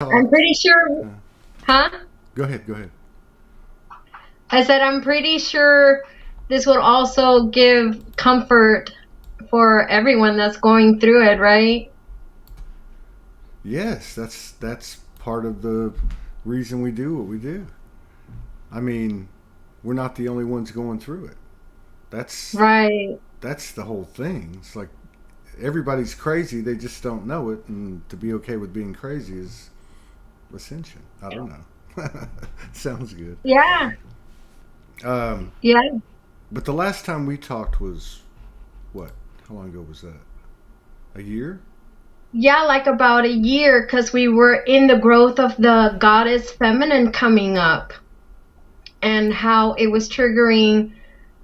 I'm talked. pretty sure, Uh, huh? Go ahead. Go ahead. I said I'm pretty sure this would also give comfort for everyone that's going through it, right? Yes, that's part of the reason we do what we do. I mean, we're not the only ones going through it. That's Right. that's the whole thing. It's like everybody's crazy, they just don't know it, and to be okay with being crazy is ascension. I don't know. Sounds good. Yeah. Um, Yeah. but the last time we talked was what? How long ago was that? A year? Yeah, like about a year because we were in the growth of the goddess feminine coming up and how it was triggering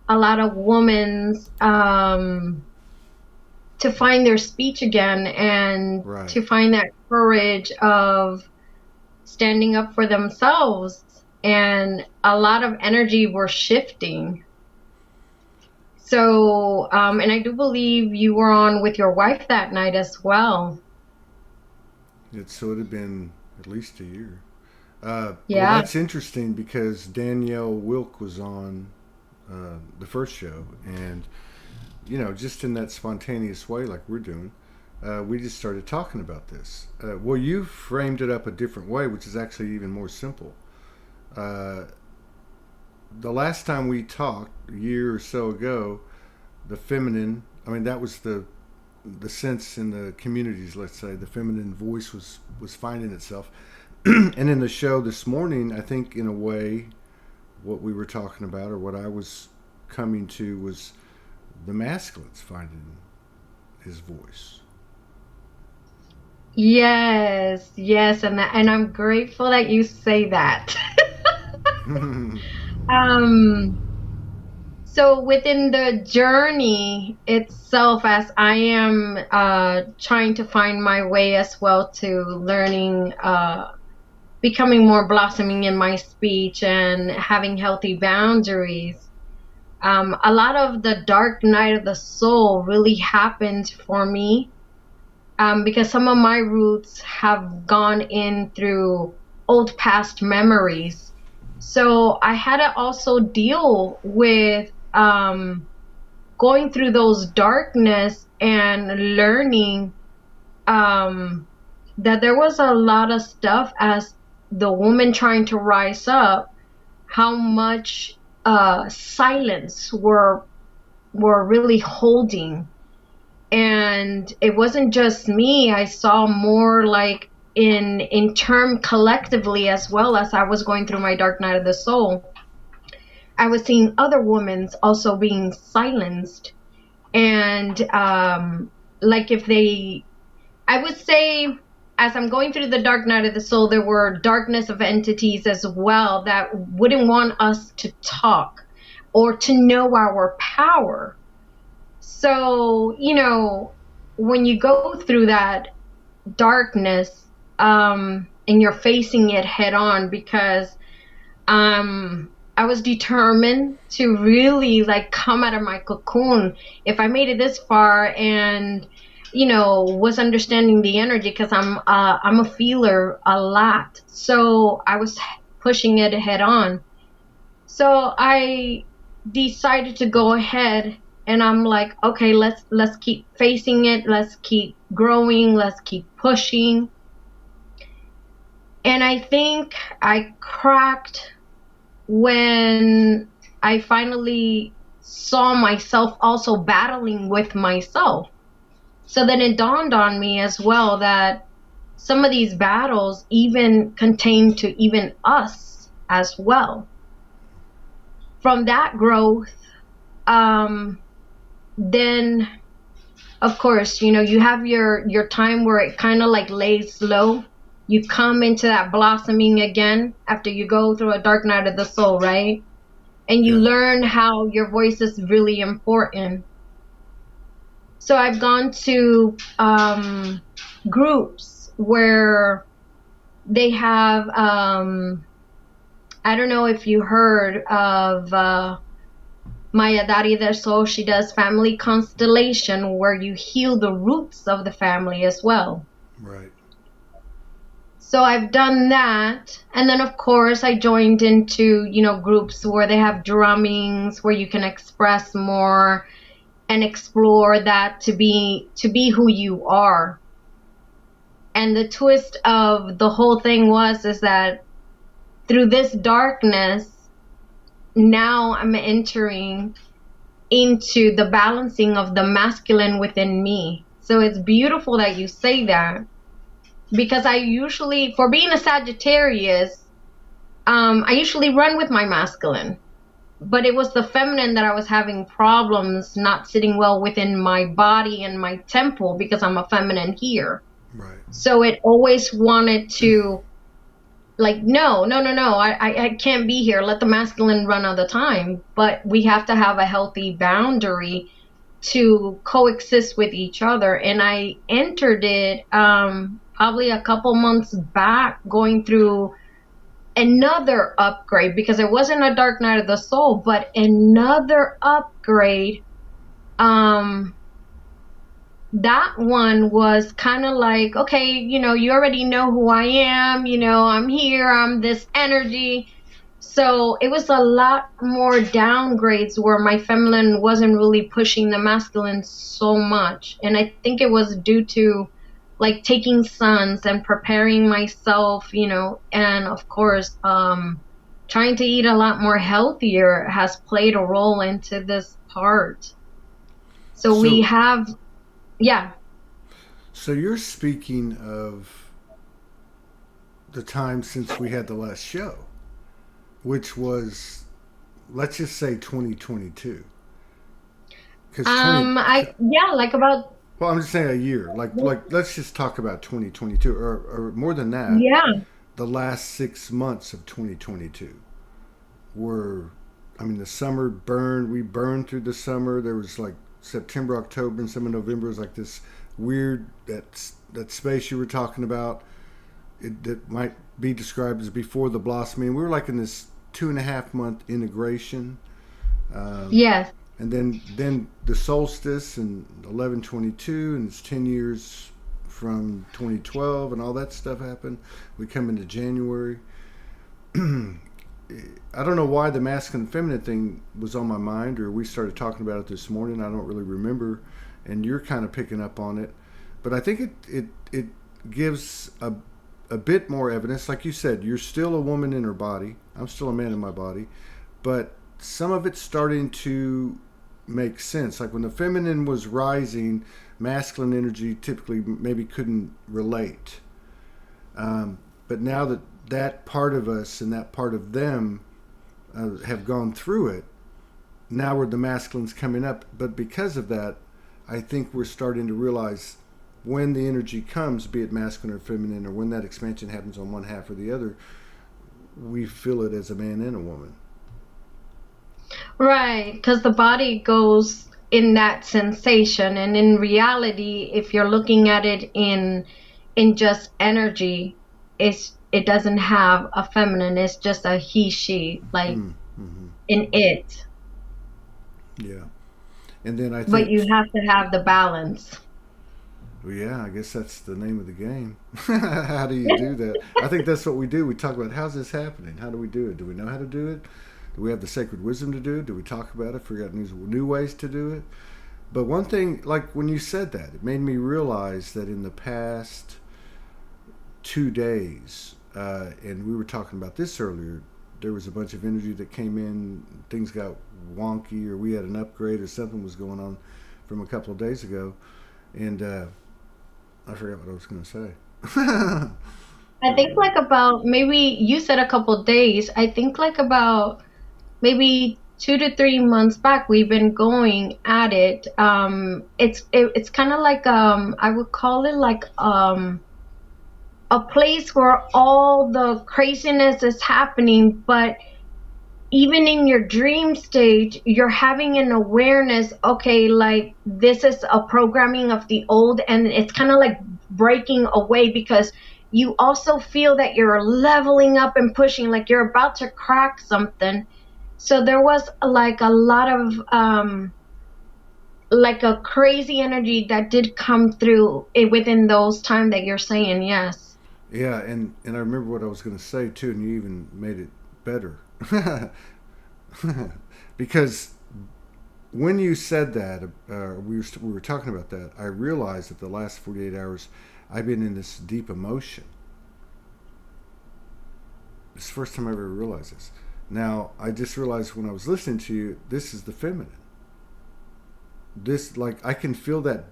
a lot of women's to find their speech again and Right. to find that courage of standing up for themselves, and a lot of energy were shifting. So, and I do believe you were on with your wife that night as well. So it had been at least a year. Well, Yeah. that's interesting because Danielle Wilk was on the first show, and just in that spontaneous way, like we're doing, we just started talking about this. Well, you framed it up a different way, which is actually even more simple. Uh, the last time we talked, a year or so ago, the feminine. I mean, that was the sense in the communities. Let's say the feminine voice was finding itself. And in the show this morning, I think in a way, what we were talking about, or what I was coming to, was the masculine's finding his voice. Yes, yes, and I'm grateful that you say that. um so within the journey itself, as I am trying to find my way as well to learning, becoming more blossoming in my speech and having healthy boundaries. A lot of the dark night of the soul really happened for me, because some of my roots have gone in through old past memories. So I had to also deal with going through those darkness and learning um, that there was a lot of stuff as the woman trying to rise up, how much silence were really holding. And it wasn't just me. I saw more like in term collectively, as well as I was going through my dark night of the soul. I was seeing other women also being silenced, and like if they, I would say, as I'm going through the dark night of the soul, there were darkness of entities as well that wouldn't want us to talk or to know our power. So, when you go through that darkness, and you're facing it head on, because I was determined to really like come out of my cocoon. If I made it this far and was understanding the energy, because I'm a feeler a lot, so I was pushing it head on. So I decided to go ahead, and I'm like, okay, let's keep facing it, let's keep growing, let's keep pushing. And I think I cracked when I finally saw myself also battling with myself. So then it dawned on me as well that some of these battles even contain to even us as well. From that growth, um, then of course, you have your time where it kind of like lays low. You come into that blossoming again after you go through a dark night of the soul, right? And you Yeah. learn how your voice is really important. So I've gone to groups where they have, I don't know if you heard of Maya Dari del Sol. She does family constellation where you heal the roots of the family as well. Right. So I've done that. And then of course I joined into, groups where they have drummings where you can express more and explore that to be who you are. And the twist of the whole thing is that through this darkness, now I'm entering into the balancing of the masculine within me. So it's beautiful that you say that, because I usually, for being a Sagittarius, I usually run with my masculine, but it was the feminine that I was having problems not sitting well within my body and my temple, because I'm a feminine here. Right. So it always wanted to, like, no, I can't be here. Let the masculine run all the time. But we have to have a healthy boundary to coexist with each other. And I entered it probably a couple months back, going through another upgrade, because it wasn't a dark night of the soul, but another upgrade. That one was kind of like, okay, you already know who I am, I'm here, I'm this energy. So it was a lot more downgrades where my feminine wasn't really pushing the masculine so much. And I think it was due to like taking suns and preparing myself, and of course, trying to eat a lot more healthier has played a role into this part. So we have, yeah. So you're speaking of the time since we had the last show, which was, let's just say 2022. Because like about. Well, I'm just saying a year. Like let's just talk about 2022, or more than that. Yeah. The last 6 months of 2022 were, I mean, the summer burned. We burned through the summer. There was like September, October, and some of November was like this weird that space you were talking about. That might be described as before the blossoming. We were like in this 2.5 month integration. Yes. And then the solstice and 11/22, and it's 10 years from 2012, and all that stuff happened. We come into January. I don't know why the masculine and feminine thing was on my mind, or we started talking about it this morning. I don't really remember, and you're kind of picking up on it. But I think it gives a bit more evidence. Like you said, you're still a woman in her body. I'm still a man in my body. But some of it's starting to make sense. Like when the feminine was rising, masculine energy typically maybe couldn't relate. But now that part of us and that part of them have gone through it, now where the masculine's coming up. But because of that, I think we're starting to realize when the energy comes, be it masculine or feminine, or when that expansion happens on one half or the other, we feel it as a man and a woman. Right, because the body goes in that sensation, and in reality, if you're looking at it in just energy, it doesn't have a feminine. It's just a he, she, like in it. Yeah, and then I think. But you have to have the balance. Well, yeah, I guess that's the name of the game. How do you do that? I think that's what we do. We talk about, how's this happening? How do we do it? Do we know how to do it? Do we have the sacred wisdom to do it? Do we talk about it? Figure out new ways to do it? But one thing, like when you said that, it made me realize that in the past 2 days, and we were talking about this earlier, there was a bunch of energy that came in, things got wonky, or we had an upgrade, or something was going on from a couple of days ago. And I forgot what I was going to say. I think like about, maybe you said a couple of days. I think like about maybe 2 to 3 months back, we've been going at it. It's kind of like I would call it like a place where all the craziness is happening, but even in your dream stage, you're having an awareness, okay, like this is a programming of the old, and it's kind of like breaking away, because you also feel that you're leveling up and pushing, like you're about to crack something. So there was like a lot of like a crazy energy that did come through within those time that you're saying, yes. Yeah, and I remember what I was going to say too, and you even made it better. Because when you said that, we were talking about that, I realized that the last 48 hours I've been in this deep emotion. It's the first time I ever realized this. Now, I just realized when I was listening to you, this is the feminine. This, like, I can feel that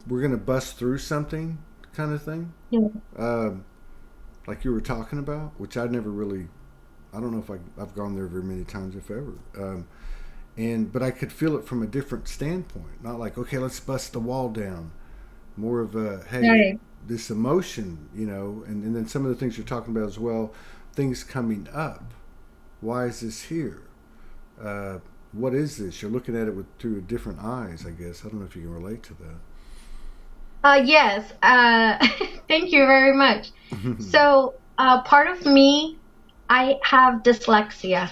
we're going to bust through something kind of thing. Yeah. Um, like you were talking about, which I never really, I don't know if I've gone there very many times, if ever. But I could feel it from a different standpoint. Not like, okay, let's bust the wall down. More of a, hey, Right. this emotion, and then some of the things you're talking about as well, things coming up. Why is this here? Uh, what is this? You're looking at it through different eyes, I guess. I don't know if you can relate to Yes. Thank you very much. that. So, part of me, I have dyslexia.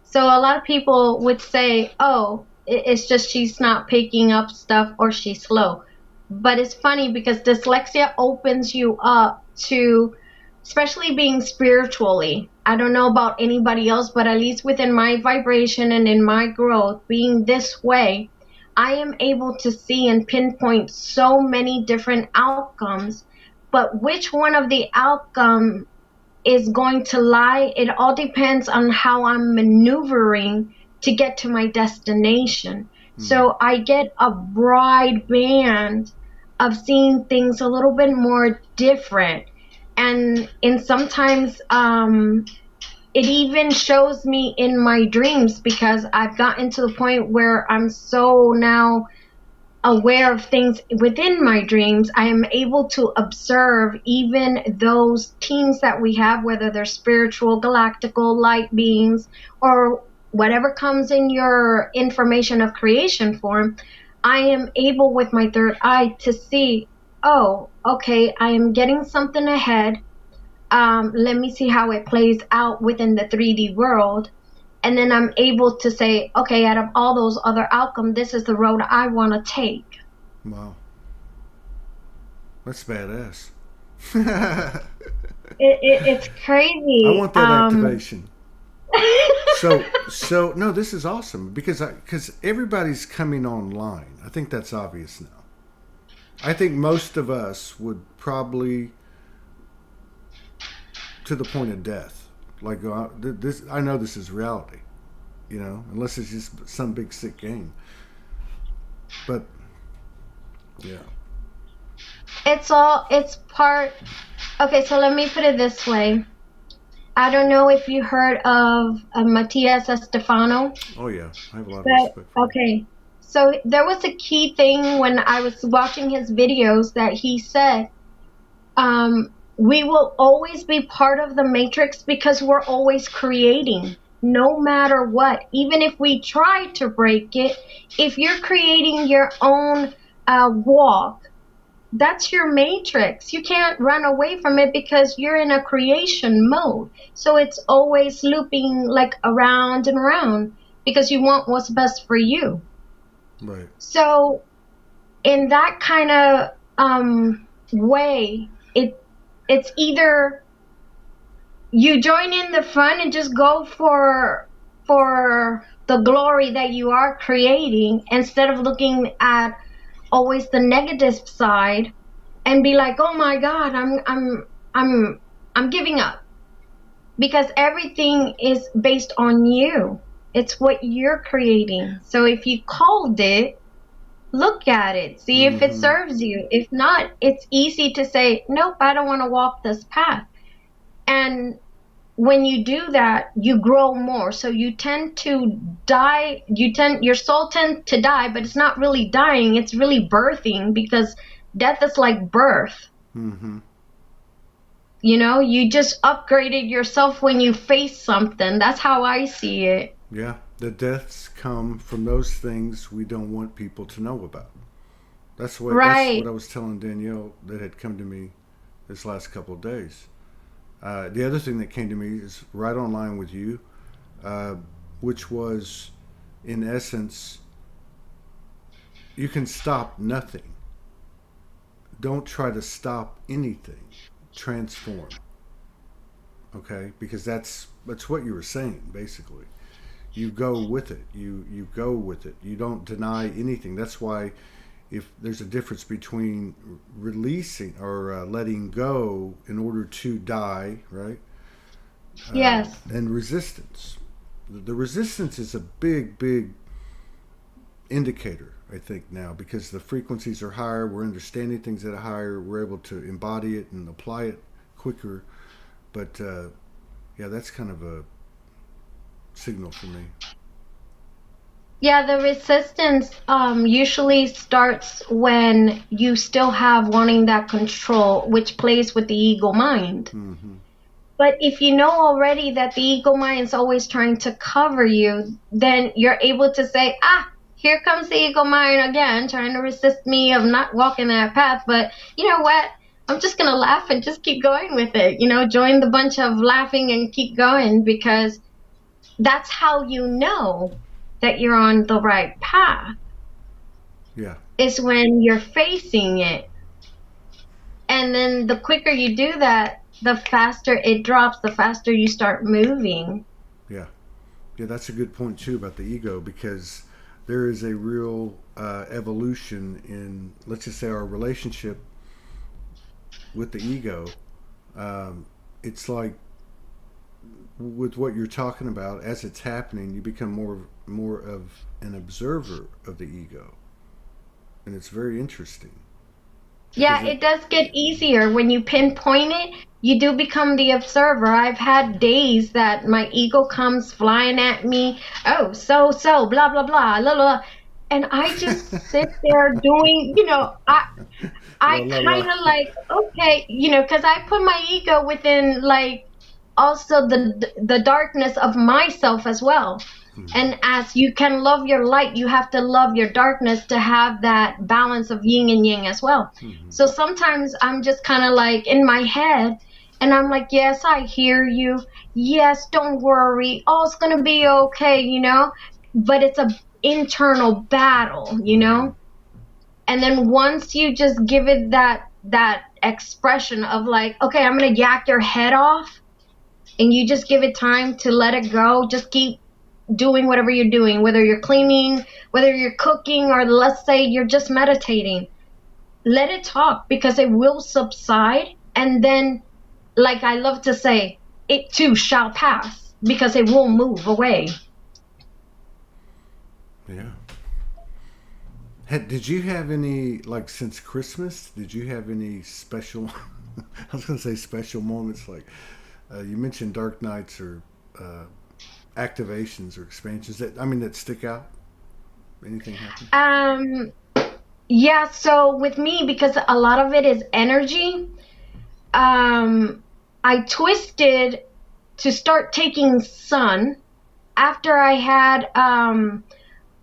So a lot of people would say, "Oh, it's just she's not picking up stuff or she's slow." But it's funny because dyslexia opens you up to, especially being spiritually. I don't know about anybody else, but at least within my vibration and in my growth, being this way, I am able to see and pinpoint so many different outcomes. But which one of the outcome is going to lie, it all depends on how I'm maneuvering to get to my destination. Hmm. So I get a broad band of seeing things a little bit more different. And in sometimes it even shows me in my dreams because I've gotten to the point where I'm so now aware of things within my dreams. I am able to observe even those teams that we have, whether they're spiritual, galactical, light beings, or whatever comes in your information of creation form. I am able with my third eye to see, oh, okay, I am getting something ahead. Let me see how it plays out within the 3D world. And then I'm able to say, okay, out of all those other outcomes, this is the road I want to take. Wow, that's badass. I It's crazy. want that activation. So no, this is awesome because everybody's coming online. I think that's obvious now. I think most of us would probably to the point of death. Like this, I know this is reality. Unless it's just some big sick game. But yeah, It's part. Okay, so let me put it this way. I don't know if you heard of Matias Estefano, oh yeah, I have a lot of but respect for him. okay. So there was a key thing when I was watching his videos that he said, we will always be part of the matrix because we're always creating, no matter what. Even if we try to break it, if you're creating your own walk, that's your matrix. You can't run away from it because you're in a creation mode. So it's always looping like around and around because you want what's best for you. Right. So in that kind of way, it's either you join in the fun and just go for the glory that you are creating instead of looking at always the negative side and be like, oh my god, I'm giving up, because everything is based on you. It's what you're creating. So if you called it, look at it, see if it Mm-hmm. serves you. If not, it's easy to say, nope, I don't want to walk this path. And when you do that, you grow more. So you tend to die. Your soul tends to die, but it's not really dying. It's really birthing, because death is like birth. Mm-hmm. You just upgraded yourself when you face something. That's how I see it. Yeah, the deaths come from those things we don't want people to know about. That's what Right. I was telling Danielle that had come to me this last couple of days. The other thing that came to me is right on line with you, uh, which was, in essence, you can stop nothing. Don't try to stop anything. transform. Okay, because that's what you were saying basically. You go with it. You go with it. You don't deny anything. That's why if there's a difference between releasing or letting go in order to die, right? Yes. And resistance. The resistance is a big, big indicator, I think, now because the frequencies are higher. We're understanding things at a higher. We're able to embody it and apply it quicker. But yeah, that's kind of a signal for me. Yeah, the resistance usually starts when you still have wanting that control, which plays with the ego mind. Mm-hmm. But if you know already that the ego mind is always trying to cover you, then you're able to say, ah, here comes the ego mind again, trying to resist me of not walking that path. But you know what? I'm just going to laugh and just keep going with it. You know, join the bunch of laughing and keep going, because that's how you know that you're on the right path. Yeah. Is when you're facing it. And then the quicker you do that, the faster it drops, the faster you start moving. Yeah. Yeah, that's a good point too about the ego, because there is a real evolution in, let's just say, our relationship with the ego. It's like with what you're talking about, as it's happening, you become more of an observer of the ego, and it's very interesting. Yeah, Because it does get easier when you pinpoint it. You do become the observer. I've had days that my ego comes flying at me. Oh, blah blah blah, blah blah, and I just sit there doing. la I la la. kind of like, okay, because I put my ego within, like, also the darkness of myself as well. And as you can love your light, you have to love your darkness to have that balance of yin and yang as well. Mm-hmm. So sometimes I'm just kind of like in my head, and I'm like, yes, I hear you. Yes, don't worry. Oh, it's going to be okay. But it's a internal battle. Mm-hmm. And then once you just give it that expression of like, okay, I'm going to yak your head off, and you just give it time to let it go, just keep doing whatever you're doing, whether you're cleaning, whether you're cooking, or let's say you're just meditating. Let it talk, because it will subside. And then, like I love to say, it too shall pass, because it will move away. Yeah. Did you have any, like, since Christmas, did you have any special, I was going to say special moments, like you mentioned dark nights or activations or expansions that stick out? Anything happen? Yeah, so with me, because a lot of it is energy, I twisted to start taking sun after I had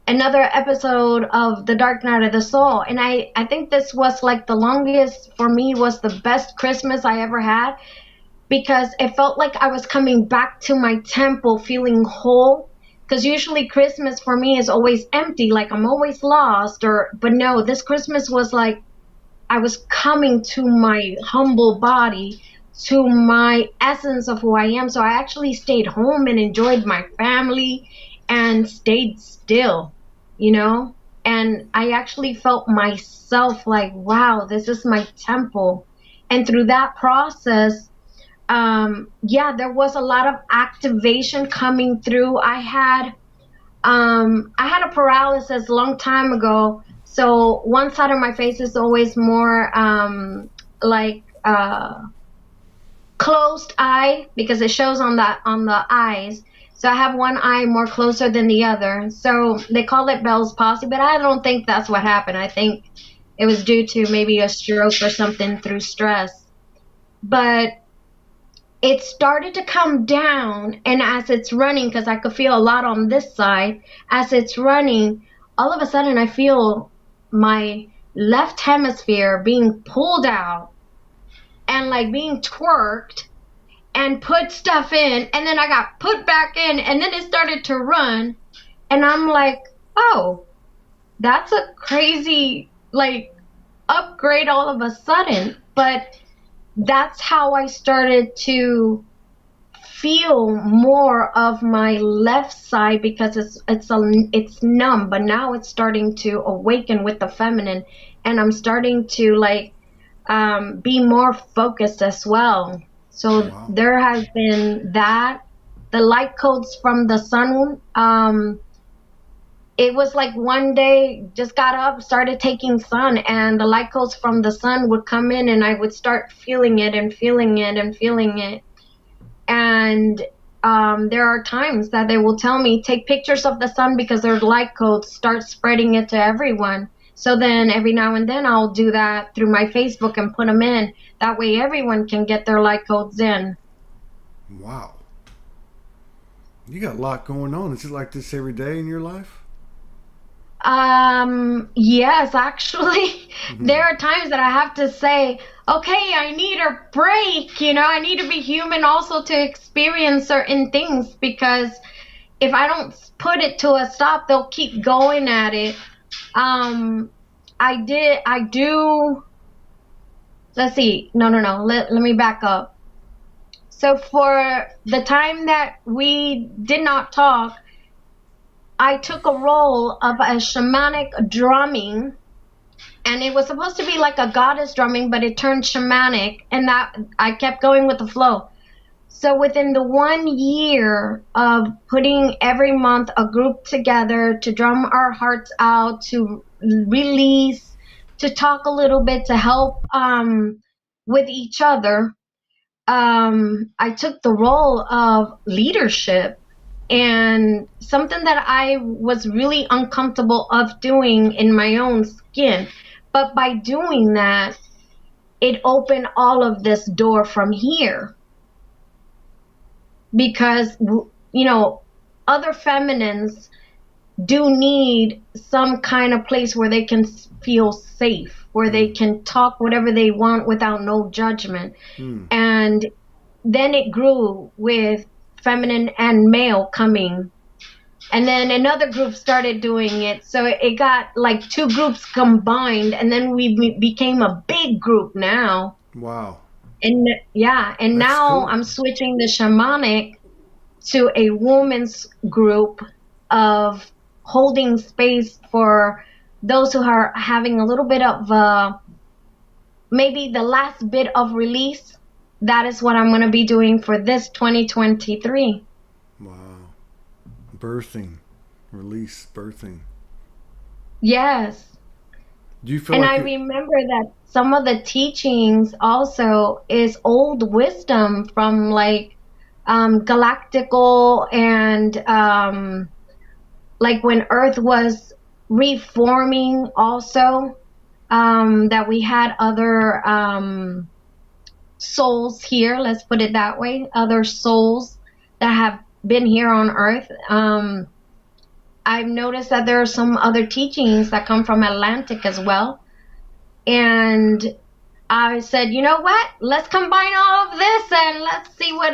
another episode of The Dark Night of the Soul. And I think this was like the longest, for me, was the best Christmas I ever had, because it felt like I was coming back to my temple feeling whole. Because usually Christmas for me is always empty, like I'm always lost. But no, this Christmas was like I was coming to my humble body, to my essence of who I am. So I actually stayed home and enjoyed my family and stayed still. And I actually felt myself like, wow, this is my temple. And through that process, there was a lot of activation coming through. I had a paralysis a long time ago. So one side of my face is always more like closed eye, because it shows on the eyes. So I have one eye more closer than the other. So they call it Bell's palsy, but I don't think that's what happened. I think it was due to maybe a stroke or something through stress. But it started to come down, and as it's running, because I could feel a lot on this side, as it's running, all of a sudden I feel my left hemisphere being pulled out and like being twerked and put stuff in, and then I got put back in, and then it started to run, and I'm like, oh, that's a crazy like upgrade all of a sudden. But that's how I started to feel more of my left side, because it's numb, but now it's starting to awaken with the feminine, and I'm starting to like be more focused as well. So Wow. there has been that. The light codes from the sun. It was like one day, just got up, started taking sun, and the light codes from the sun would come in, and I would start feeling it and feeling it and feeling it. And there are times that they will tell me, take pictures of the sun because their light codes, start spreading it to everyone. So then every now and then I'll do that through my Facebook and put them in. That way everyone can get their light codes in. Wow. You got a lot going on. Is it like this every day in your life? Yes, actually, Mm-hmm. there are times that I have to say, okay, I need a break. I need to be human also to experience certain things, because if I don't put it to a stop, they'll keep going at it. Um, I do, let's see, no, let me back up. So for the time that we did not talk, I took a role of a shamanic drumming, and it was supposed to be like a goddess drumming, but it turned shamanic, and that I kept going with the flow. So within the 1 year of putting every month a group together to drum our hearts out, to release, to talk a little bit, to help with each other, I took the role of leadership, and something that I was really uncomfortable of doing in my own skin. But by doing that, it opened all of this door from here, because other feminines do need some kind of place where they can feel safe, where they Mm. can talk whatever they want without no judgment. Mm. And then it grew with feminine and male coming, and then another group started doing it, so it got like two groups combined, and then we became a big group now. Wow. And yeah, and That's now cool. I'm switching the shamanic to a women's group of holding space for those who are having a little bit of maybe the last bit of release. That is what I'm going to be doing for this 2023. Wow. Birthing. Release. Birthing. Yes. Do you feel And like I it? remember that some of the teachings also is old wisdom from like galactical, and like when Earth was reforming also, that we had other souls here, let's put it that way, other souls that have been here on Earth. I've noticed that there are some other teachings that come from Atlantic as well. And I said, you know what? Let's combine all of this and let's see what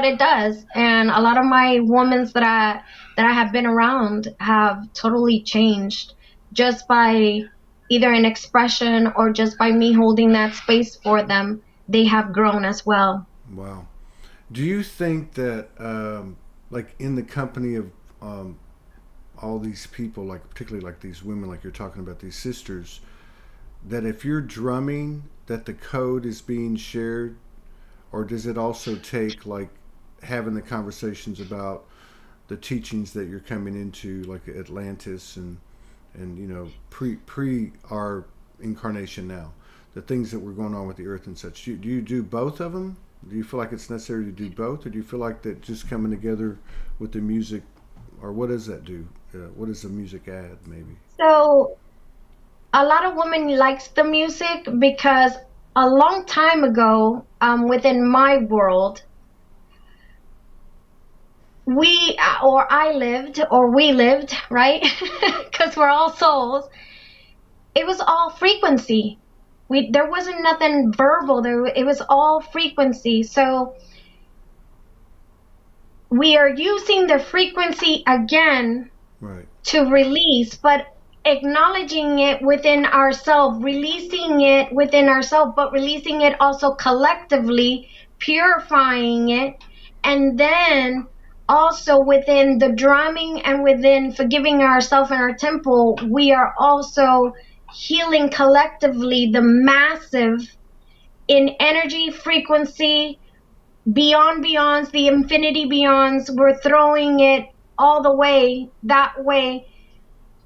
it does. And a lot of my women that I have been around have totally changed, just by either an expression or just by me holding that space for them. They have grown as well. Wow. Do you think that, like, in the company of all these people, like particularly like these women, like you're talking about, these sisters, that if you're drumming, that the code is being shared, or does it also take like having the conversations about the teachings that you're coming into, like Atlantis and pre our incarnation now, the things that were going on with the earth and such. Do you do both of them? Do you feel like it's necessary to do both, or do you feel like that just coming together with the music, or what does that do? What does the music add, maybe? So a lot of women likes the music because a long time ago, within my world, I lived, or we lived, right? Because we're all souls. It was all frequency. There wasn't nothing verbal. It was all frequency. So we are using the frequency again Right. to release, but acknowledging it within ourselves, releasing it within ourselves, but releasing it also collectively, purifying it, and then also within the drumming and within forgiving ourselves and our temple, we are also healing collectively the massive in energy, frequency, beyonds, the infinity beyonds. We're throwing it all the way that way,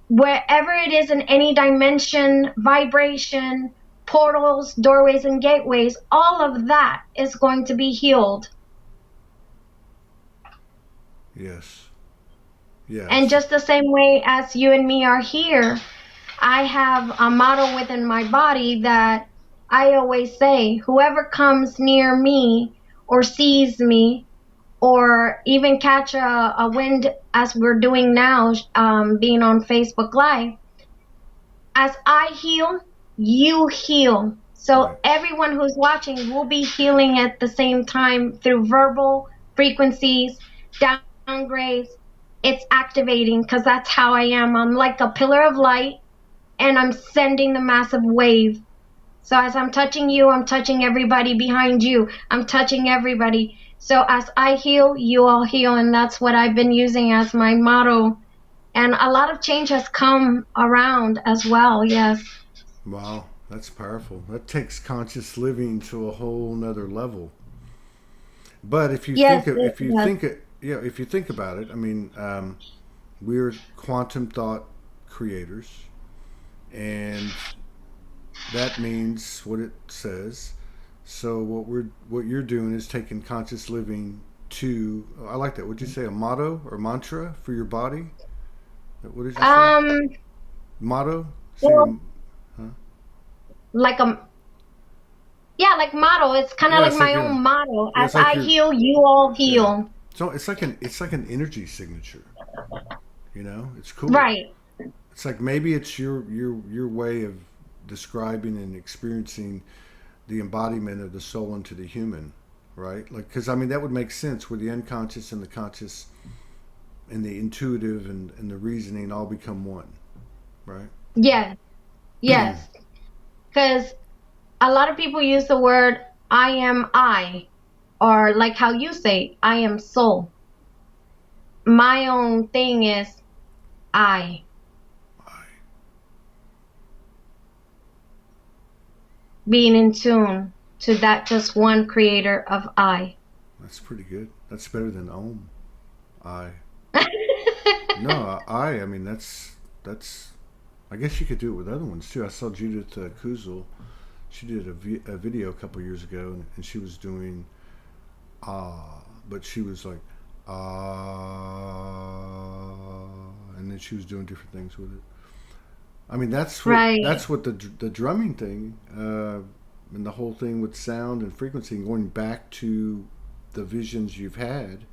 wherever it is in any dimension, vibration, portals, doorways, and gateways. All of that is going to be healed. Yes. Yes. And just the same way as you and me are here, I have a motto within my body that I always say, whoever comes near me or sees me or even catch a wind as we're doing now, being on Facebook Live, as I heal, you heal. So Right. everyone who's watching will be healing at the same time through verbal frequencies, downgrades. It's activating because that's how I am. I'm like a pillar of light and I'm sending the massive wave. So as I'm touching you, I'm touching everybody behind you. I'm touching everybody. So as I heal, you all heal. And that's what I've been using as my motto. And a lot of change has come around as well. Yes. Wow, that's powerful. That takes conscious living to a whole nother level. But if you Yes. if you think about it, I mean, we're quantum thought creators, and that means what it says. So what you're doing is taking conscious living to. I like that. Would you say a motto or mantra for your body? What did you say? Motto? Say Well, huh? like like motto. It's kind of Yeah, like it's my like a own motto. yeah, As it's like I your heal, you all yeah. heal. So it's like an energy signature. You know, it's cool. Right. It's like maybe it's your way of describing and experiencing the embodiment of the soul into the human, right? Like, because I mean that would make sense where the unconscious and the conscious and the intuitive and the reasoning all become one, right? Yes. Yes. Because a lot of people use the word I am I, or like how you say, I am soul. My own thing is I, being in tune to that just one creator of I. That's pretty good. That's better than Om. I. No, I mean that's. I guess you could do it with other ones too. I saw Judith Kuzel. She did a video a couple years ago, and she was doing but she was like and then she was doing different things with it. I mean, Right. that's what the drumming thing and the whole thing with sound and frequency and going back to the visions you've had,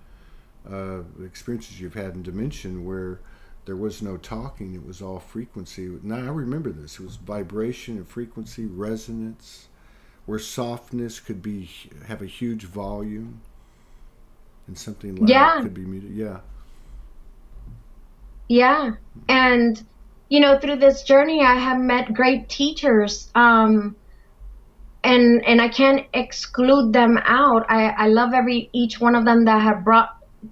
the experiences you've had in dimension where there was no talking; it was all frequency. Now I remember this. It was vibration and frequency, resonance, where softness could be have a huge volume, and something loud Yeah. could be muted. Yeah, Yeah. And, through this journey, I have met great teachers. And I can't exclude them out. I love each one of them that have brought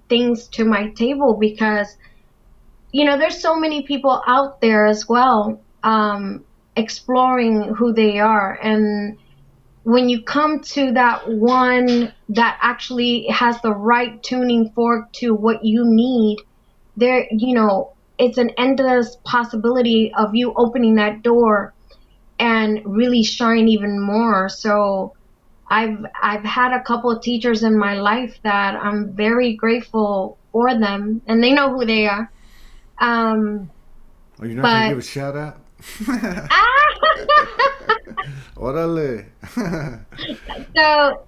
things to my table because there's so many people out there as well, exploring who they are. And when you come to that one that actually has the right tuning fork to what you need, it's an endless possibility of you opening that door and really shine even more. So I've had a couple of teachers in my life that I'm very grateful for them, and they know who they are. oh, you're not gonna give But a shout out? ah! Orale. So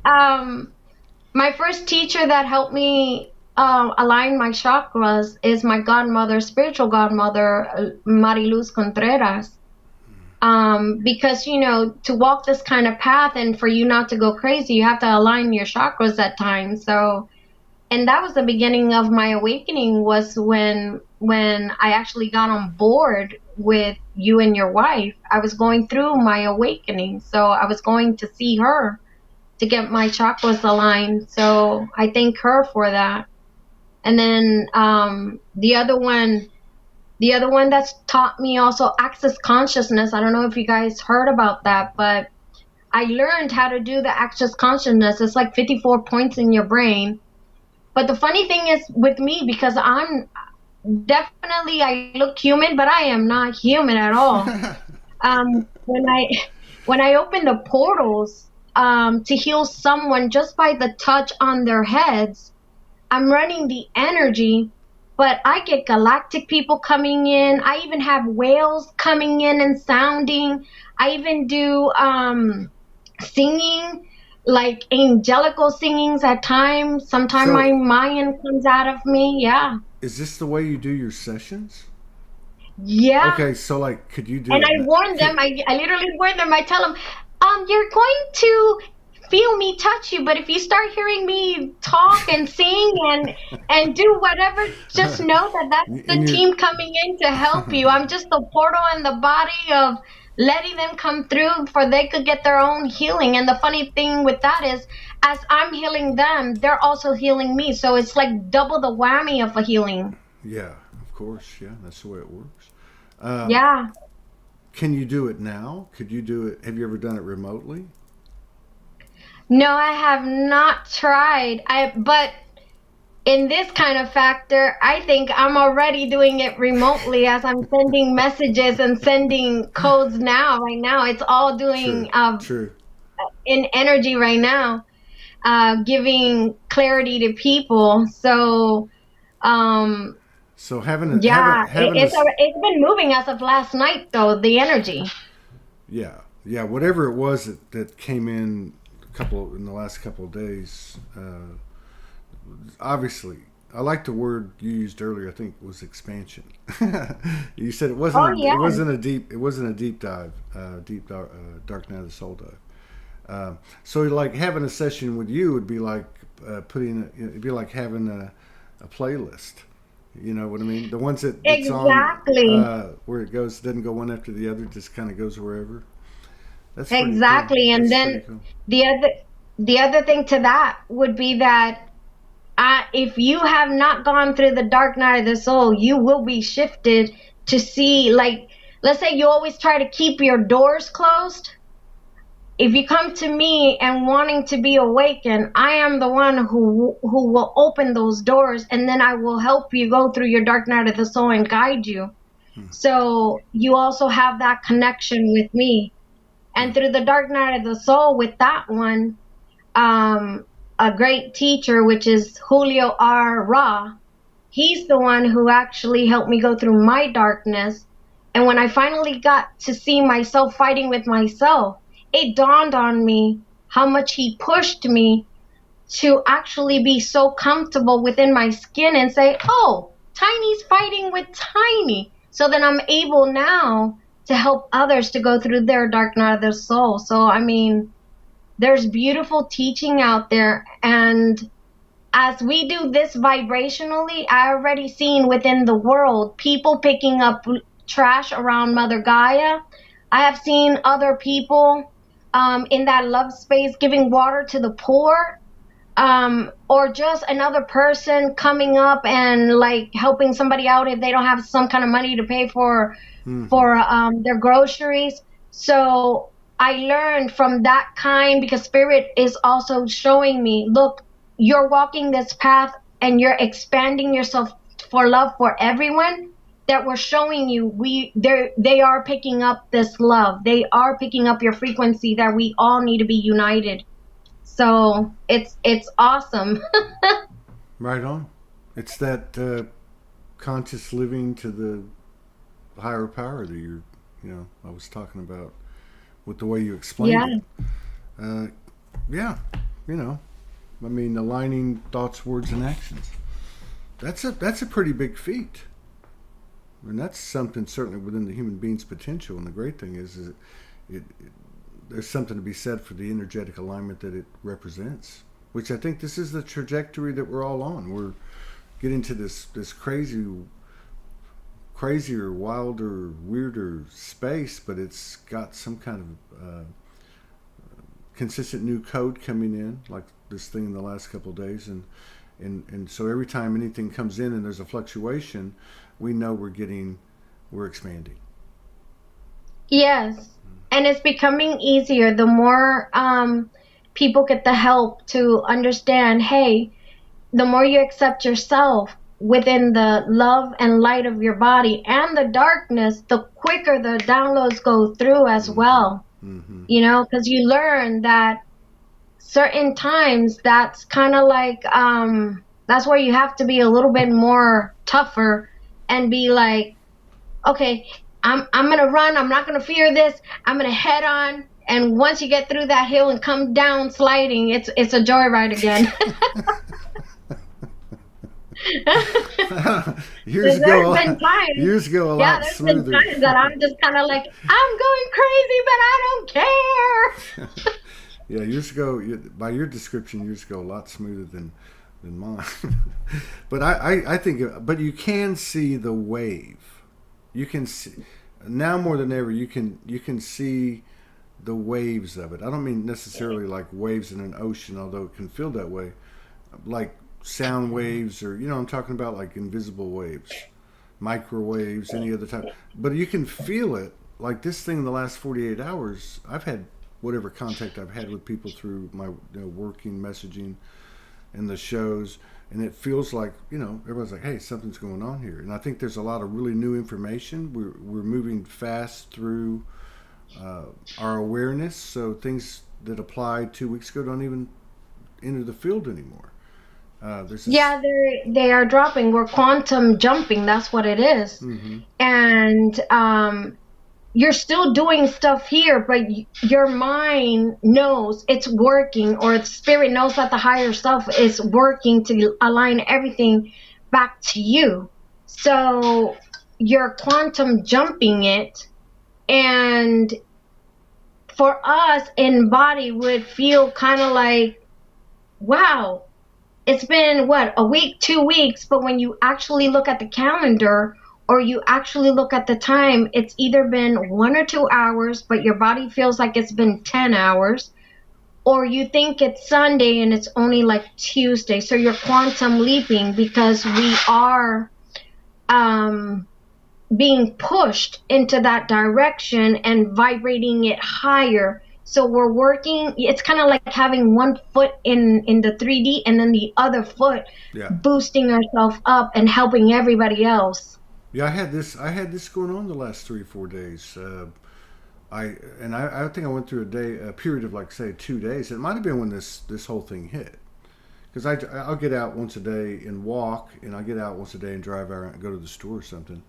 my first teacher that helped me align my chakras is my godmother, spiritual godmother, Mariluz Contreras. Because to walk this kind of path and for you not to go crazy, you have to align your chakras at times. So, and that was the beginning of my awakening, was when I actually got on board with you and your wife. I was going through my awakening, so I was going to see her to get my chakras aligned. So I thank her for that. And then the other one that's taught me also access consciousness. I don't know if you guys heard about that, but I learned how to do the access consciousness. It's like 54 points in your brain. But the funny thing is with me, because I'm definitely, I look human, but I am not human at all. When I open the portals to heal someone just by the touch on their heads, I'm running the energy, but I get galactic people coming in. I even have whales coming in and sounding. I even do singing, like angelical singings at times. Sometimes So, my Mayan comes out of me. Yeah. is this the way you do your sessions? Yeah. Okay, so like, could you do And it? I warn them, I literally warn them, I tell them, you're going to feel me touch you, but if you start hearing me talk and sing and do whatever, just know that that's And the you're team coming in to help you. I'm just the portal and the body of letting them come through for they could get their own healing. And the funny thing with that is, as I'm healing them, they're also healing me. So it's like double the whammy of a healing. yeah, of course, yeah, that's the way it works. Um, Yeah. can you do it now? Could you do it? Have you ever done it remotely? No, I have not tried. But in this kind of factor, I think I'm already doing it remotely as I'm sending messages and sending codes now. Right now, it's all True, doing true. in energy right now, giving clarity to people. So, um, So having a yeah, having a it's been moving as of last night though, the energy. yeah, yeah, whatever it was that came in the last couple of days. Obviously, I like the word you used earlier. I think was expansion. You said Oh it yeah, wasn't a deep dive, dark night of the soul dive. So like having a session with you would be like it'd be like having a playlist. You know what I mean? The ones that's on exactly. where it goes doesn't go one after the other, just kind of goes wherever. That's pretty cool. Exactly. And That's pretty then cool. the other the other thing to that would be that if you have not gone through the dark night of the soul, you will be shifted to see, like, let's say you always try to keep your doors closed. If you come to me and wanting to be awakened, I am the one who will open those doors, and then I will help you go through your dark night of the soul and guide you. Hmm. So you also have that connection with me. Hmm. And through the dark night of the soul with that one, um, a great teacher, which is Julio R. Ra, he's the one who actually helped me go through my darkness. And when I finally got to see myself fighting with myself, it dawned on me how much he pushed me to actually be so comfortable within my skin and say, oh, Tiny's fighting with Tiny. So then I'm able now to help others to go through their dark night of their soul. So, I mean, there's beautiful teaching out there. And as we do this vibrationally, I already seen within the world people picking up trash around Mother Gaia. I have seen other people in that love space giving water to the poor, or just another person coming up and like helping somebody out if they don't have some kind of money to pay for Hmm. their groceries. So I learned from that kind, because spirit is also showing me, look, you're walking this path and you're expanding yourself for love for everyone, that we're showing you they are picking up this love. They are picking up your frequency, that we all need to be united. So it's awesome. Right on. It's that conscious living to the higher power that I was talking about with the way you explained Yeah. it. Uh, yeah, you know, I mean, aligning thoughts, words, and actions. That's a pretty big feat, and that's something certainly within the human being's potential. And the great thing is there's something to be said for the energetic alignment that it represents. Which I think this is the trajectory that we're all on. We're getting to this crazier, wilder, weirder space, but it's got some kind of consistent new code coming in, like this thing in the last couple of days, and so every time anything comes in and there's a fluctuation, we know we're expanding. Yes. And it's becoming easier the more people get the help to understand, hey, the more you accept yourself within the love and light of your body and the darkness, the quicker the downloads go through as well. Mm-hmm. You know, because you learn that certain times that's kind of like, that's where you have to be a little bit more tougher and be like, okay, I'm gonna run. I'm not gonna fear this. I'm gonna head on. And once you get through that hill and come down sliding, it's a joyride again. Years ago, a lot smoother. There's been times that I'm just kind of like, I'm going crazy, but I don't care. Yeah, years ago, by your description, years ago, a lot smoother than mine. But I think, but you can see the wave. You can see now more than ever. You can see the waves of it. I don't mean necessarily like waves in an ocean, although it can feel that way, like sound waves, or I'm talking about like invisible waves, microwaves, any other type. But you can feel it. Like this thing in the last 48 hours, I've had whatever contact I've had with people through my working messaging and the shows, and it feels like everybody's like, hey, something's going on here. And I think there's a lot of really new information. We're moving fast through our awareness, so things that applied 2 weeks ago don't even enter the field anymore. Yeah, they are dropping. We're quantum jumping. That's what it is. Mm-hmm. And you're still doing stuff here, but your mind knows it's working, or its spirit knows that the higher self is working to align everything back to you. So you're quantum jumping it, and for us in body would feel kind of like, wow, it's been what, a week, 2 weeks, but when you actually look at the calendar or you actually look at the time, it's either been 1 or 2 hours, but your body feels like it's been 10 hours, or you think it's Sunday and it's only like Tuesday. So you're quantum leaping because we are being pushed into that direction and vibrating it higher. So we're working, it's kind of like having one foot in the 3D and then the other foot boosting ourselves up and helping everybody else. Yeah, I had this going on the last 3 or 4 days. I think I went through a period of like say 2 days. It might have been when this whole thing hit, because I'll get out once a day and walk, and I'll get out once a day and drive out and go to the store or something,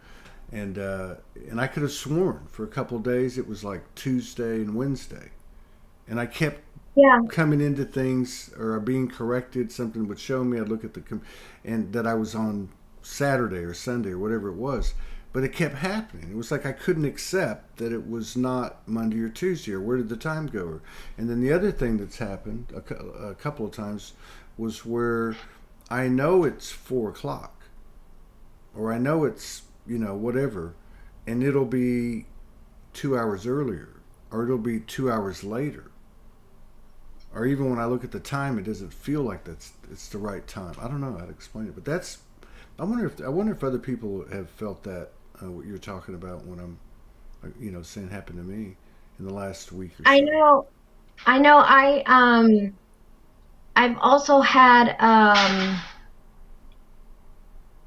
and I could have sworn for a couple of days it was like Tuesday and Wednesday, and I kept coming into things or being corrected. Something would show me. I'd look at and that I was on Saturday or Sunday or whatever it was, but it kept happening. It was like I couldn't accept that it was not Monday or Tuesday, or where did the time go? And then the other thing that's happened a couple of times was where I know it's 4 o'clock, or I know it's whatever, and it'll be 2 hours earlier, or it'll be 2 hours later, or even when I look at the time, it doesn't feel like it's the right time. I don't know how to explain it, but I wonder if other people have felt that, what you're talking about when I'm saying happened to me in the last week or so. I know. I've also had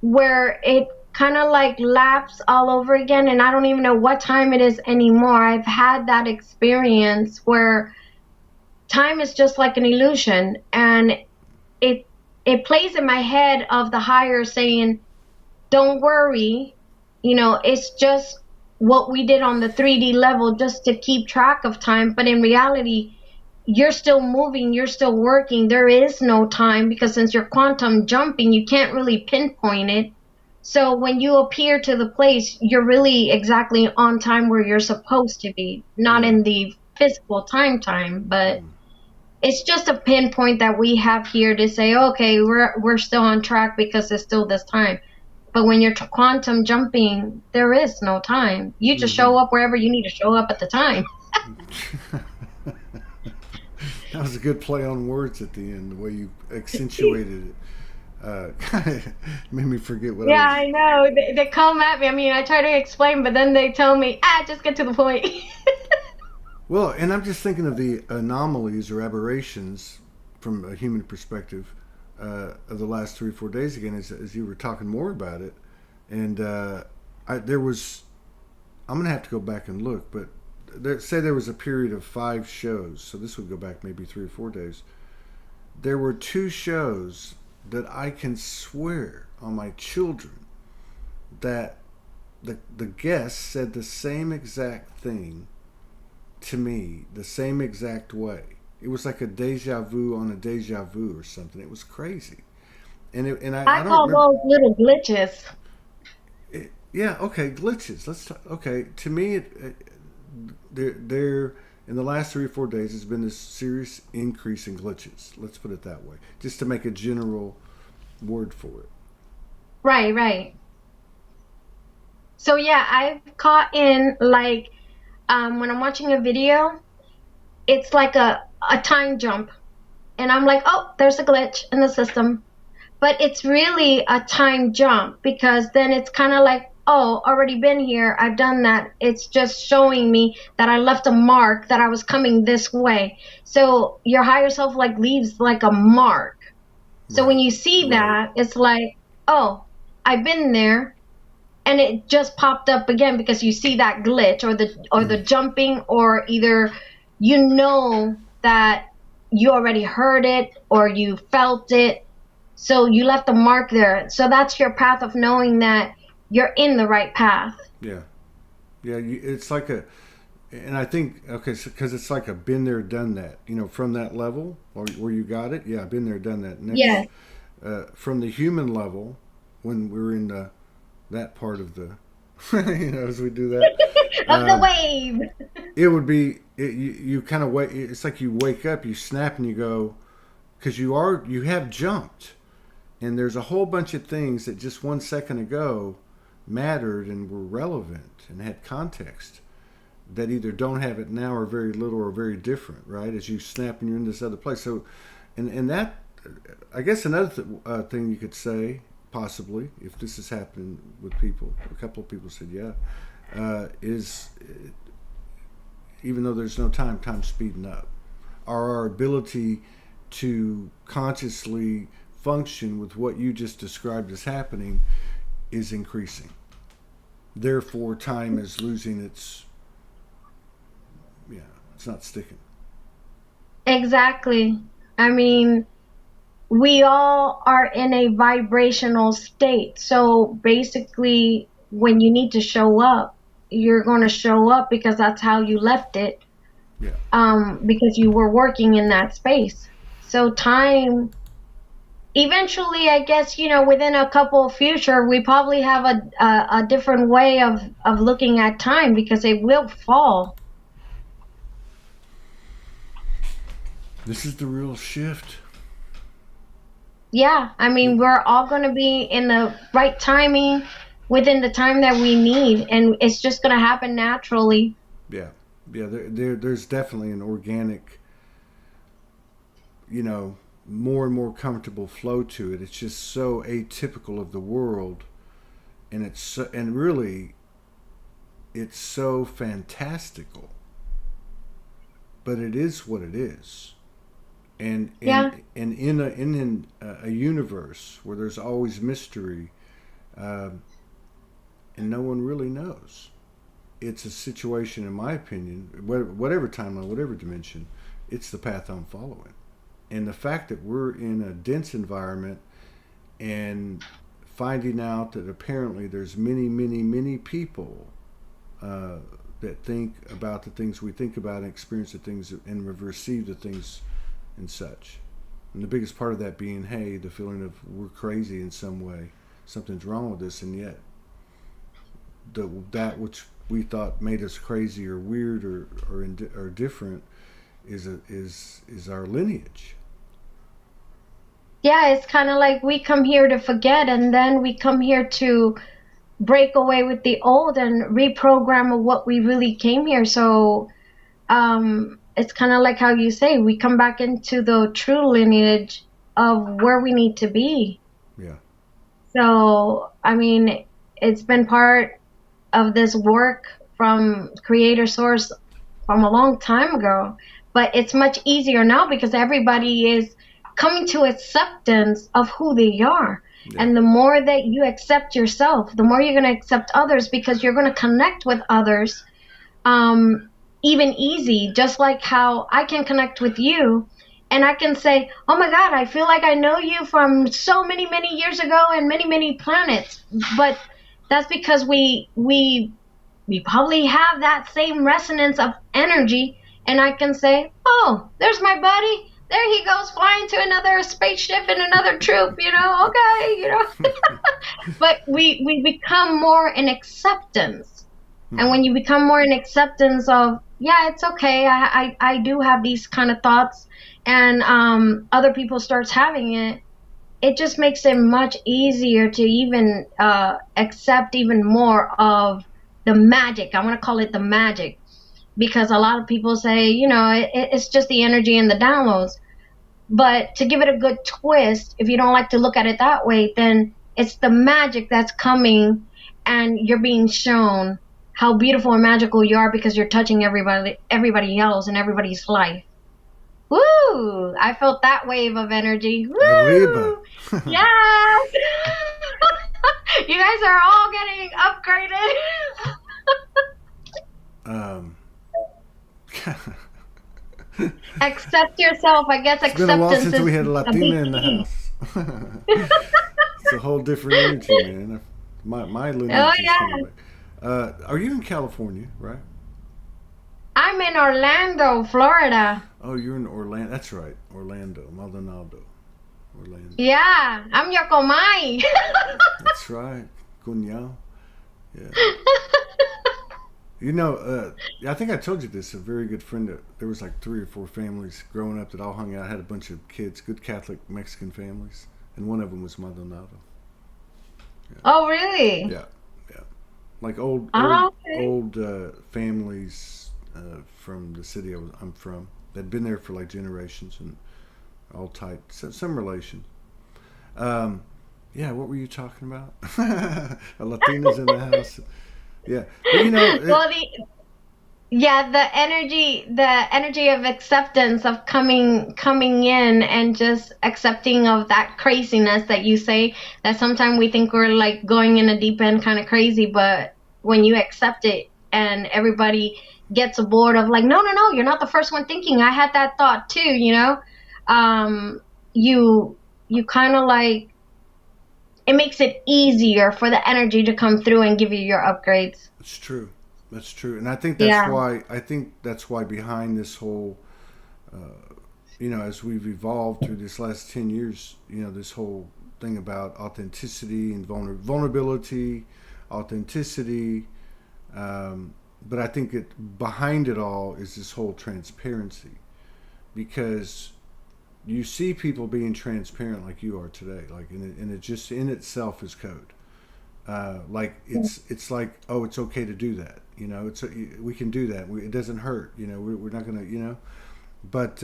where it kind of like laps all over again, and I don't even know what time it is anymore. I've had that experience where time is just like an illusion, and it plays in my head of the higher saying, don't worry, it's just what we did on the 3D level just to keep track of time. But in reality, you're still moving, you're still working. There is no time, because since you're quantum jumping, you can't really pinpoint it. So when you appear to the place, you're really exactly on time where you're supposed to be, not in the physical time, but it's just a pinpoint that we have here to say, okay, we're still on track because it's still this time. But when you're quantum jumping, there is no time. You just Mm-hmm. show up wherever you need to show up at the time. That was a good play on words at the end, the way you accentuated it. Kind of made me forget what I Yeah, was. I know. They come at me. I mean, I try to explain, but then they tell me, just get to the point. Well, and I'm just thinking of the anomalies or aberrations from a human perspective of the last 3 or 4 days again, as you were talking more about it. And there was, I'm going to have to go back and look, but say there was a period of 5 shows, so this would go back maybe 3 or 4 days. There were 2 shows that I can swear on my children that the guest said the same exact thing to me, the same exact way. It was like a deja vu on a deja vu or something. It was crazy, I I don't call remember. those little glitches. Yeah, okay, glitches. Let's talk. Okay, to me, there in the last 3 or 4 days has been this serious increase in glitches. Let's put it that way, just to make a general word for it. Right, right. So yeah, I've caught in like when I'm watching a video, it's like a time jump, and I'm like, oh, there's a glitch in the system. But it's really a time jump because then it's kind of like, oh, already been here. I've done that. It's just showing me that I left a mark that I was coming this way. So your higher self like leaves like a mark. So when Right, you see right. that, it's like, oh, I've been there and it just popped up again because you see that glitch or the jumping or either you know that you already heard it or you felt it, so you left a mark there. So that's your path of knowing that you're in the right path. Yeah, yeah. It's like a, and I think okay, because it's like a been there, done that. From that level or where you got it. Yeah, been there, done that. Next, Yes. from the human level, when we're in that part of the, as we do that, Of the um, wave. it would be you kind of wait. It's like you wake up, you snap, and you go because you have jumped, and there's a whole bunch of things that just 1 second ago mattered and were relevant and had context that either don't have it now or very little or very different, right? As you snap and you're in this other place. So, and that, I guess another thing you could say, possibly, if this is happening with people, a couple of people said, yeah, is even though there's no time's speeding up. Our ability to consciously function with what you just described as happening is increasing. Therefore, time is losing its, yeah, it's not sticking. Exactly. I mean, we all are in a vibrational state. So basically, when you need to show up, you're going to show up because that's how you left it, Yeah. because you were working in that space. So time, eventually, I guess, within a couple of future, we probably have a different way of looking at time because it will fall. This is the real shift. Yeah, I mean, we're all going to be in the right timing within the time that we need, and it's just going to happen naturally. Yeah. Yeah. There's definitely an organic, you know, more and more comfortable flow to it. It's just so atypical of the world, and and really, it's so fantastical, but it is what it is. And Yeah, in a universe where there's always mystery, um, and no one really knows. It's a situation, in my opinion, whatever timeline, whatever dimension, it's the path I'm following. And the fact that we're in a dense environment and finding out that apparently there's many, many, many people uh, that think about the things we think about and experience the things and have received the things and such. And the biggest part of that being, hey, the feeling of we're crazy in some way, something's wrong with us, and yet that which we thought made us crazy or weird or different is our lineage. Yeah, it's kind of like we come here to forget, and then we come here to break away with the old and reprogram what we really came here. So it's kind of like how you say we come back into the true lineage of where we need to be. Yeah. So, I mean, it's been part of this work from Creator Source from a long time ago, but it's much easier now because everybody is coming to acceptance of who they are. Yeah. And the more that you accept yourself, the more you're going to accept others because you're going to connect with others um, even easy, just like how I can connect with you and I can say, oh my God, I feel like I know you from so many, many years ago and many, many planets. But that's because we probably have that same resonance of energy. And I can say, oh, there's my buddy. There he goes flying to another spaceship in another troop, okay. But we become more in acceptance. And when you become more in acceptance of, yeah, it's okay, I do have these kind of thoughts, and other people starts having it, it just makes it much easier to even accept even more of the magic. I want to call it the magic because a lot of people say, it's just the energy and the downloads. But to give it a good twist, if you don't like to look at it that way, then it's the magic that's coming and you're being shown how beautiful and magical you are because you're touching everybody else and everybody's life. Woo! I felt that wave of energy. Arriba. Woo! Yes! You guys are all getting upgraded. um, Accept yourself. I guess it's been a while acceptance since is we had a a Latina big in the key. house. It's a whole different energy, man. My Oh lineage is coming yeah. back. Are you in California, right? I'm in Orlando, Florida. Oh, you're in Orlando. That's right, Orlando, Maldonado, Orlando. Yeah, I'm your comay. That's right, Cunhao. Yeah. I think I told you this. A very good friend. There was like 3 or 4 families growing up that all hung out. Had a bunch of kids, good Catholic Mexican families, and one of them was Maldonado. Yeah, Oh, really? yeah, yeah. Like old, old, Oh, okay. old families from the city I'm from. They'd been there for like generations and all tight, some relation. Um, yeah, what were you talking about? A Latina's in the house. Yeah, but Well, yeah, the energy of acceptance of coming in and just accepting of that craziness that you say that sometimes we think we're like going in a deep end kind of crazy, but when you accept it and everybody gets aboard of like, no, no, no, you're not the first one thinking. I had that thought too. Um, you you kind of like it makes it easier for the energy to come through and give you your upgrades. it's true. That's true, and I think that's Yeah. why. I think that's why behind this whole, as we've evolved through this last 10 years, this whole thing about authenticity and vulnerability, authenticity. But I think behind it all is this whole transparency, because you see people being transparent like you are today, like and it just in itself is code. Like it's like, oh, it's okay to do that. We can do that. It doesn't hurt. We're not gonna. But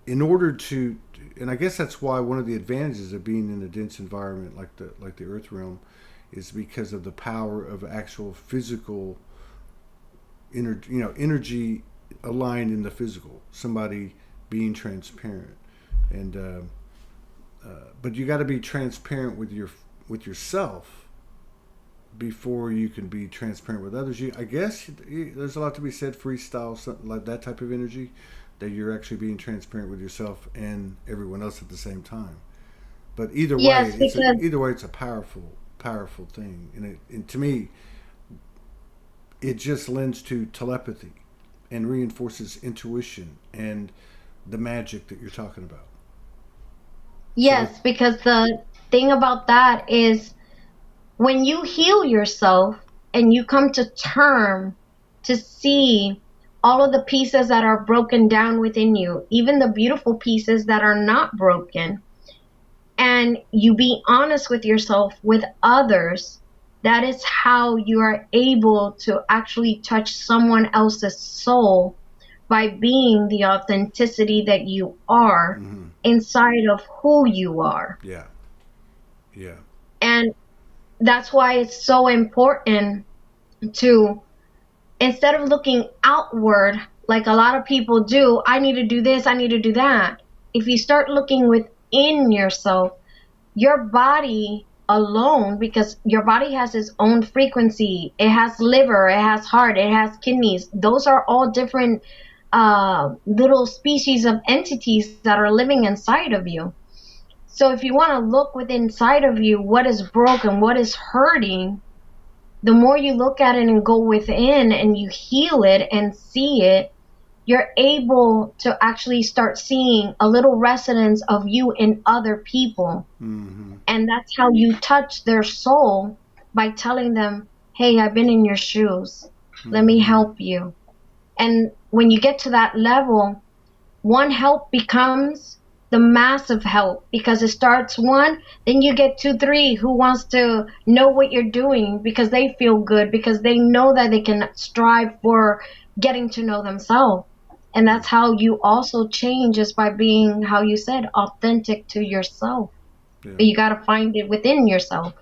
in order to, and I guess that's why one of the advantages of being in a dense environment like the Earth realm is because of the power of actual physical energy aligned in the physical. Somebody being transparent, and but you got to be transparent with yourself before you can be transparent with others. I guess there's a lot to be said freestyle, something like that type of energy, that you're actually being transparent with yourself and everyone else at the same time. But either way, Yes, because it's a powerful thing, and to me, it just lends to telepathy and reinforces intuition and the magic that you're talking about. So yes, because the thing about that is when you heal yourself and you come to term to see all of the pieces that are broken down within you, even the beautiful pieces that are not broken, and you be honest with yourself, with others, that is how you are able to actually touch someone else's soul, by being the authenticity that you are Mm-hmm. inside of who you are. Yeah. Yeah. And that's why it's so important to, instead of looking outward like a lot of people do, I need to do this, I need to do that. If you start looking within yourself, your body alone, because your body has its own frequency, it has liver, it has heart, it has kidneys, those are all different little species of entities that are living inside of you. So if you want to look within inside of you, what is broken, what is hurting, the more you look at it and go within and you heal it and see it, you're able to actually start seeing a little resonance of you in other people. Mm-hmm. And that's how you touch their soul, by telling them, hey, I've been in your shoes. Let me Mm-hmm. help you. And when you get to that level, one help becomes the massive help, because it starts one, then you get two, three who wants to know what you're doing because they feel good, because they know that they can strive for getting to know themselves. And that's how you also change, is by being, how you said, authentic to yourself. Yeah. But you got to find it within yourself.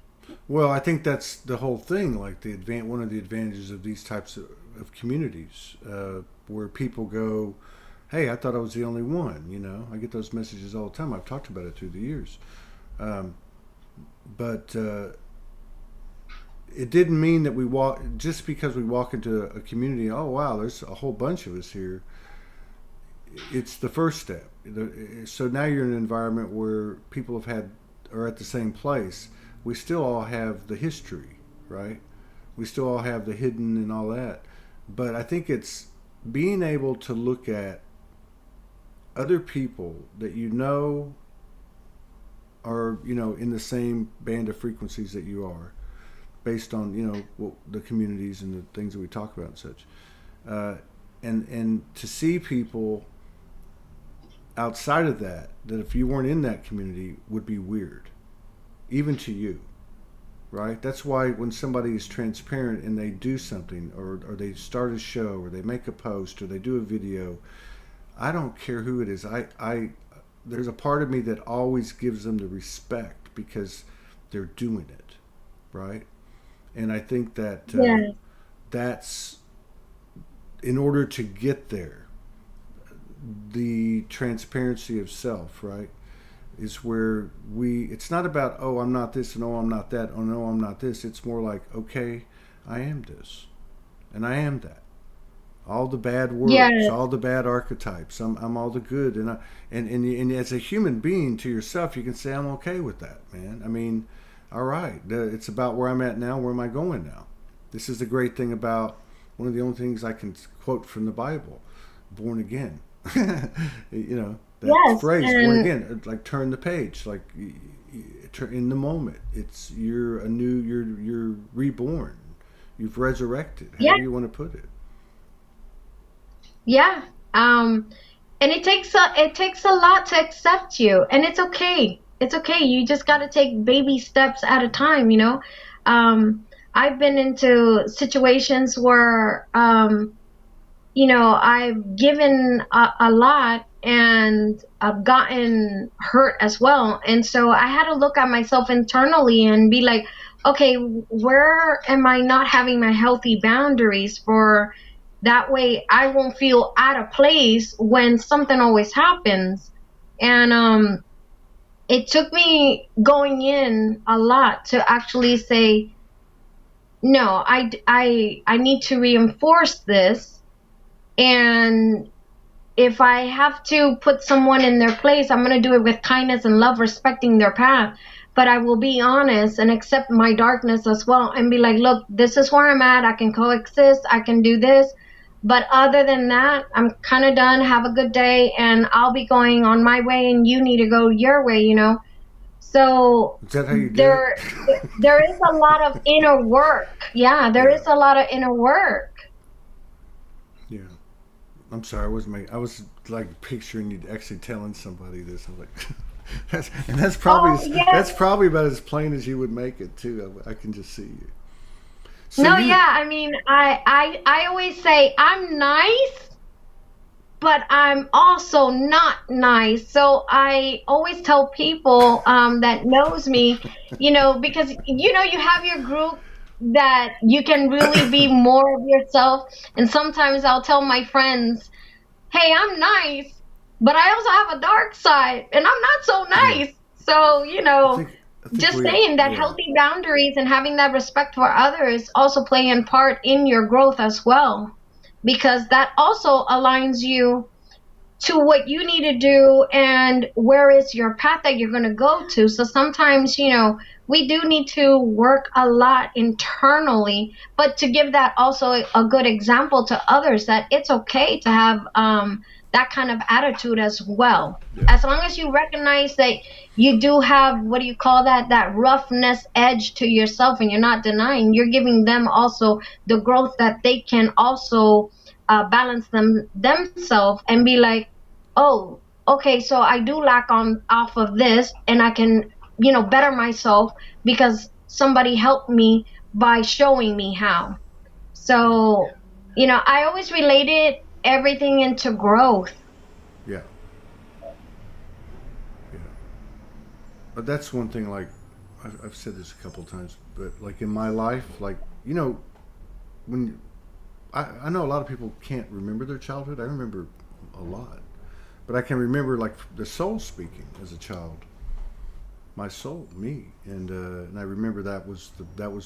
Well, I think that's the whole thing. Like one of the advantages of these types of communities, where people go, "Hey, I thought I was the only one." You know, I get those messages all the time. I've talked about it through the years, um, but it didn't mean that we walk just because we walk into a community. Oh, wow, there's a whole bunch of us here. It's the first step. So now you're in an environment where people have had are at the same place. We still all have the history, right? We still all have the hidden and all that. But I think it's being able to look at other people that you know are, in the same band of frequencies that you are, based on, the communities and the things that we talk about and such. Uh, and to see people outside of that, that if you weren't in that community would be weird, even to you, right? That's why when somebody is transparent and they do something, or they start a show, or they make a post, or they do a video, I don't care who it is. I there's a part of me that always gives them the respect because they're doing it, right? And I think that Yeah. that's, in order to get there, the transparency of self, right, is where it's not about, oh, I'm not this, and oh, I'm not that, oh, no, I'm not this. It's more like, okay, I am this, and I am that. All the bad works, Yes. all the bad archetypes. I'm all the good, and as a human being to yourself, you can say, I'm okay with that, man. I mean, all right, it's about where I'm at now. Where am I going now? This is the great thing about, one of the only things I can quote from the Bible, born again. That Yes. phrase, born And again, like turn the page, like in the moment. It's you're reborn, you've resurrected, yeah, however you want to put it. yeah. And it takes a lot to accept you, and it's okay. It's okay. You just got to take baby steps at a time, you know. I've been into situations where I've given a lot, and I've gotten hurt as well. And so I had to look at myself internally and be like, okay, where am I not having my healthy boundaries, for that way I won't feel out of place when something always happens. And it took me going in a lot to actually say, no, I need to reinforce this. And if I have to put someone in their place, I'm going to do it with kindness and love, respecting their path. But I will be honest and accept my darkness as well, and be like, look, this is where I'm at. I can coexist. I can do this. But other than that, I'm kind of done. Have a good day. And I'll be going on my way, and you need to go your way, you know? So Is that how you do it? there is a lot of inner work. Yeah, there Yeah, is a lot of inner work. yeah. I'm sorry, I was like picturing you actually telling somebody this. I'm like, Oh, yes. that's probably about as plain as you would make it too. I can just see you. So No, you, yeah. I mean, I always say I'm nice, but I'm also not nice. So I always tell people that knows me, because you have your group that you can really be more of yourself. And sometimes I'll tell my friends, "Hey, I'm nice, but I also have a dark side, and I'm not so yeah, nice." So, I think I think just we, saying that yeah, healthy boundaries and having that respect for others also play in part in your growth as well, because that also aligns you to what you need to do and where is your path that you're going to go to. So sometimes, we do need to work a lot internally, but to give that also a good example to others that it's okay to have that kind of attitude as well. yeah, As long as you recognize that you do have, what do you call that roughness edge to yourself, and you're not denying, you're giving them also the growth that they can also balance themselves and be like, oh, okay, so I do lack on off of this, and I can, better myself because somebody helped me by showing me how. yeah, So, I always related everything into growth. yeah, yeah. But that's one thing. Like I've said this a couple of times, but like in my life, like when I know a lot of people can't remember their childhood. I remember a lot, but I can remember like the soul speaking as a child. My soul, me, and I remember that was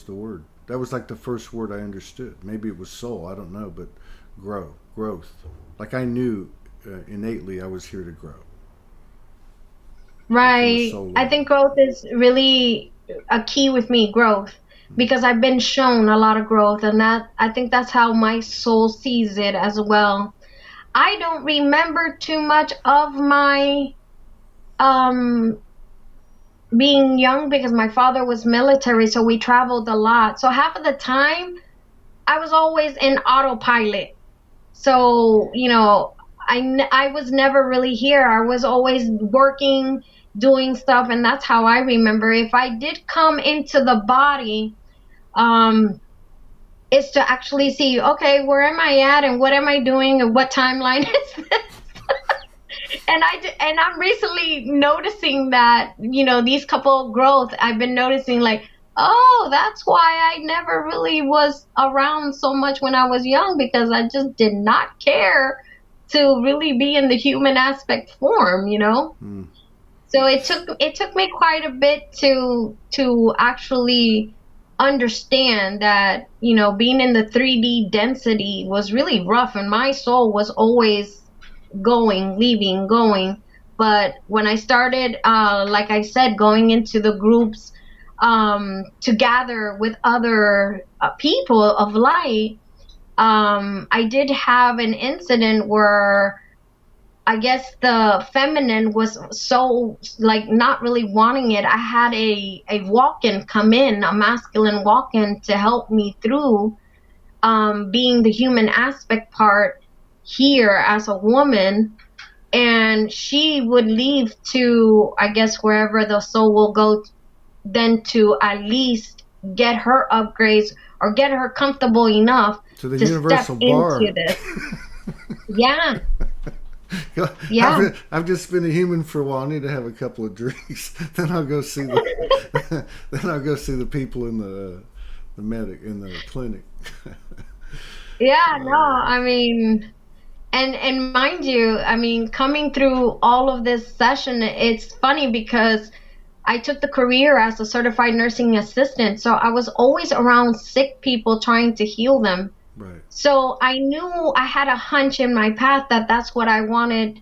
the word. That was like the first word I understood. Maybe it was soul. I don't know, but growth. Like I knew innately I was here to grow, like from a Right. soul I level. think growth is really a key with me, growth, because I've been shown a lot of growth, and that I think that's how my soul sees it as well. I don't remember too much of my um being young because my father was military, so we traveled a lot. So half of the time I was always in autopilot. So, I was never really here. I was always working, doing stuff, and that's how I remember. If I did come into the body, um, it's to actually see, okay, where am I at and what am I doing and what timeline is this? And I'm recently noticing that, these couple growth, I've been noticing like, oh, that's why I never really was around so much when I was young, because I just did not care to really be in the human aspect form. Mm. So it took me quite a bit to actually understand that, being in the 3D density was really rough, and my soul was always going, leaving, going. But when I started, like I said, going into the groups to gather with other people of light, I did have an incident where I guess the feminine was so like not really wanting it. I had a walk-in come in, a masculine walk-in to help me through being the human aspect part here as a woman, and she would leave to, I guess, wherever the soul will go, then to at least get her upgrades or get her comfortable enough To the to step universal into bar. this. Yeah, yeah. I've just been a human for a while. I need to have a couple of drinks. Then I'll go see the then I'll go see the people in the medic in the clinic. Yeah, no, uh, I mean, and mind you, I mean, coming through all of this session, it's funny because I took the career as a certified nursing assistant, so I was always around sick people trying to heal them. right. So I knew I had a hunch in my path that that's what I wanted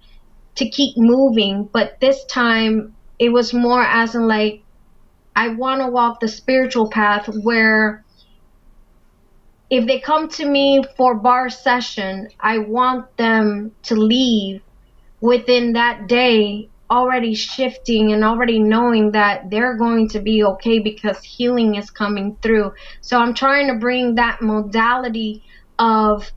to keep moving, but this time it was more as in like I want to walk the spiritual path where if they come to me for bar session, I want them to leave within that day already shifting and already knowing that they're going to be okay because healing is coming through. So I'm trying to bring that modality of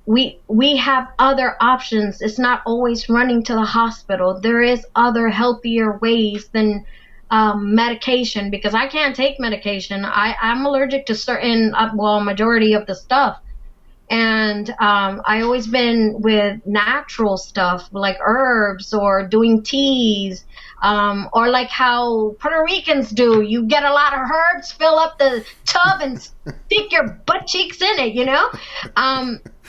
we have other options. It's not always running to the hospital. There is other healthier ways than medication, because I can't take medication. I'm allergic to certain, well, majority of the stuff. And I always been with natural stuff like herbs or doing teas, or like how Puerto Ricans do. You get a lot of herbs, fill up the tub, and stick your butt cheeks in it.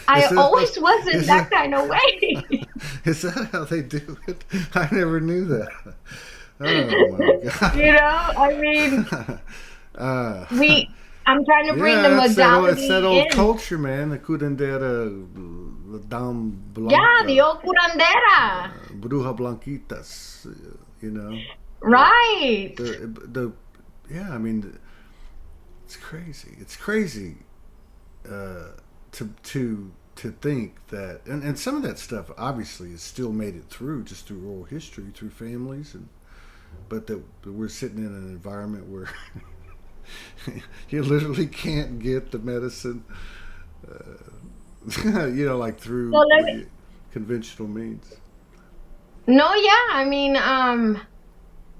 I Is that always was in is that that kind of way. is that how they do it? I never knew that. Oh my I mean, god. uh, we. I'm trying to bring the yeah, it's that modality old in. culture, man. The curandera, la dame Yeah, the blanca, old curandera. bruja blanquitas. You know, the Right. the yeah. I mean, it's crazy. It's crazy to think that, and some of that stuff obviously has still made it through, just through oral history, through families, and but that we're sitting in an environment where you literally can't get the medicine, like So through let me. conventional means. No, yeah. I mean,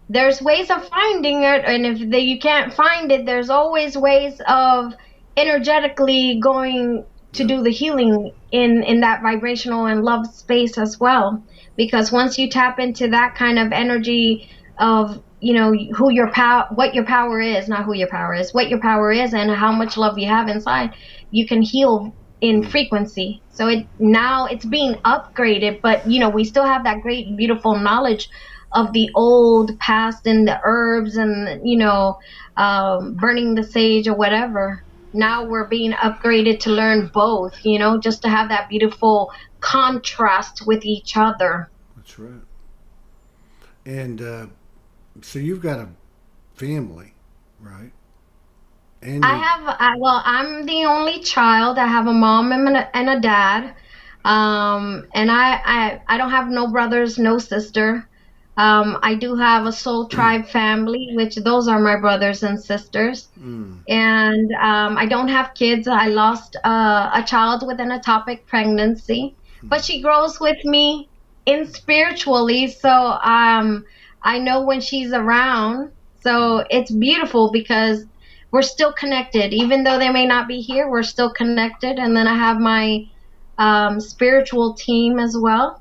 there's ways of finding it, and if you can't find it, there's always ways of energetically going to Yep. do the healing in that vibrational and love space as well. Because once you tap into that kind of energy of who your power, what your power is, not who your power is, what your power is, and how much love you have inside, you can heal in Mm. frequency. So now it's being upgraded, but we still have that great beautiful knowledge of the old past and the herbs and burning the sage or whatever. Now we're being upgraded to learn both, just to have that beautiful contrast with each other. That's right. And so you've got a family, right? And I you. have, well, I'm the only child. I have a mom and a dad. And I don't have no brothers, no sister. I do have a soul tribe family, which those are my brothers and sisters. Mm. And I don't have kids. I lost a child with an ectopic pregnancy, but she grows with me in spiritually. So I know when she's around. So it's beautiful because we're still connected, even though they may not be here. We're still connected. And then I have my spiritual team as well.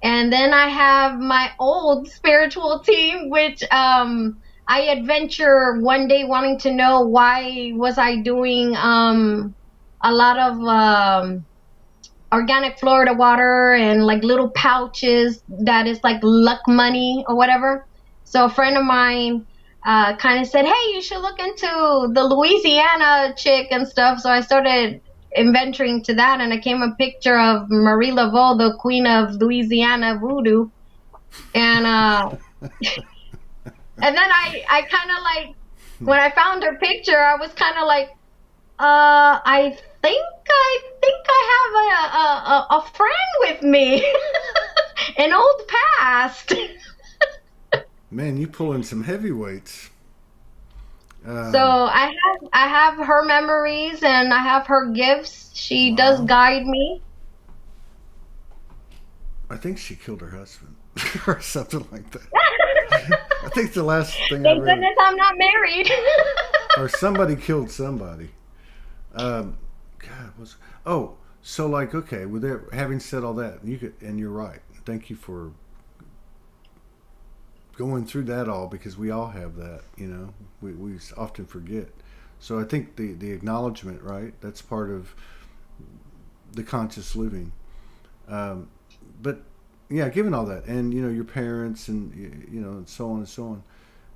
And then I have my old spiritual team, which I adventure one day wanting to know why was I doing a lot of organic Florida water and like little pouches that is like luck money or whatever. So a friend of mine kind of said, "Hey, you should look into the Louisiana chick and stuff." So I started inventoring to that, and I came a picture of Marie Laveau, the queen of Louisiana voodoo, and and then I kind of like, when I found her picture, I was kind of like, I think I have a friend with me, an old past. Man, you pulling some heavyweights. So Um, I have her memories and I have her gifts. She does wow. guide me. I think she killed her husband or something like that. I think the last thing I Thank read, goodness I'm not married. or somebody killed somebody. Um, God, was oh, so like okay. With there, having said all that, you could, and you're right. Thank you for going through that all because we all have that. We often forget. So I think the acknowledgement, right? That's part of the conscious living. Um, but yeah, given all that, and your parents, and and so on and so on.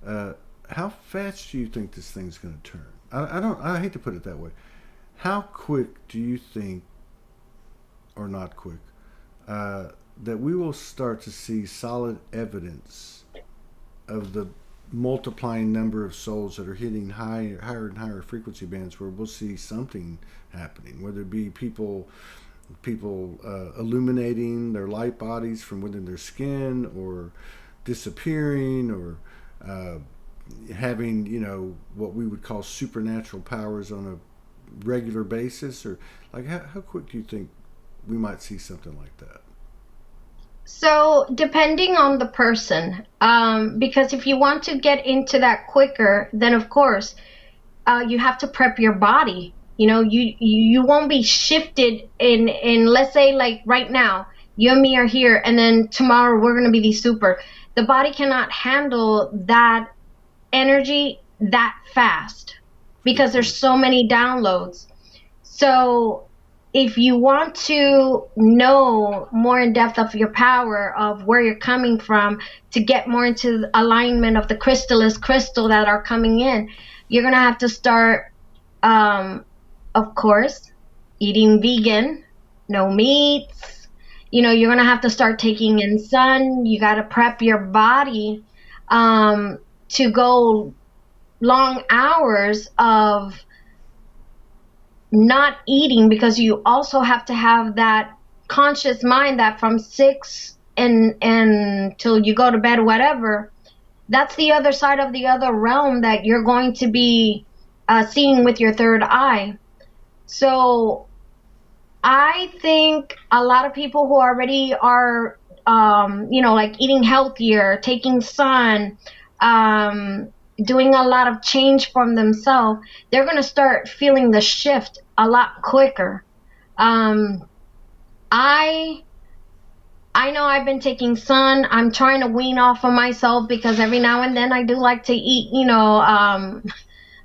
Uh, how fast do you think this thing's going to turn? I don't. I hate to put it that way. How quick do you think, or not quick, uh, that we will start to see solid evidence of the multiplying number of souls that are hitting higher and higher frequency bands, where we'll see something happening, whether it be people illuminating their light bodies from within their skin, or disappearing, or uh, having what we would call supernatural powers on a regular basis, or like how quick do you think? we might see something like that. So, depending on the person, because if you want to get into that quicker, then of course, you have to prep your body. You won't be shifted in let's say like right now, you and me are here, and then tomorrow we're gonna be the super. The body cannot handle that energy that fast Good because there's point. so many downloads. So if you want to know more in depth of your power of where you're coming from to get more into the alignment of the crystal that are coming in, you're gonna have to start, um, of course, eating vegan, no meats. You're gonna have to start taking in sun. You gotta prep your body to go long hours of not eating, because you also have to have that conscious mind that from 6 and till you go to bed, whatever, that's the other side of the other realm that you're going to be seeing with your third eye. So I think a lot of people who already are, like eating healthier, taking sun, um, doing a lot of change from themselves, they're going to start feeling the shift a lot quicker. Um, I I know I've been taking sun. I'm trying to wean off of myself because every now and then I do like to eat,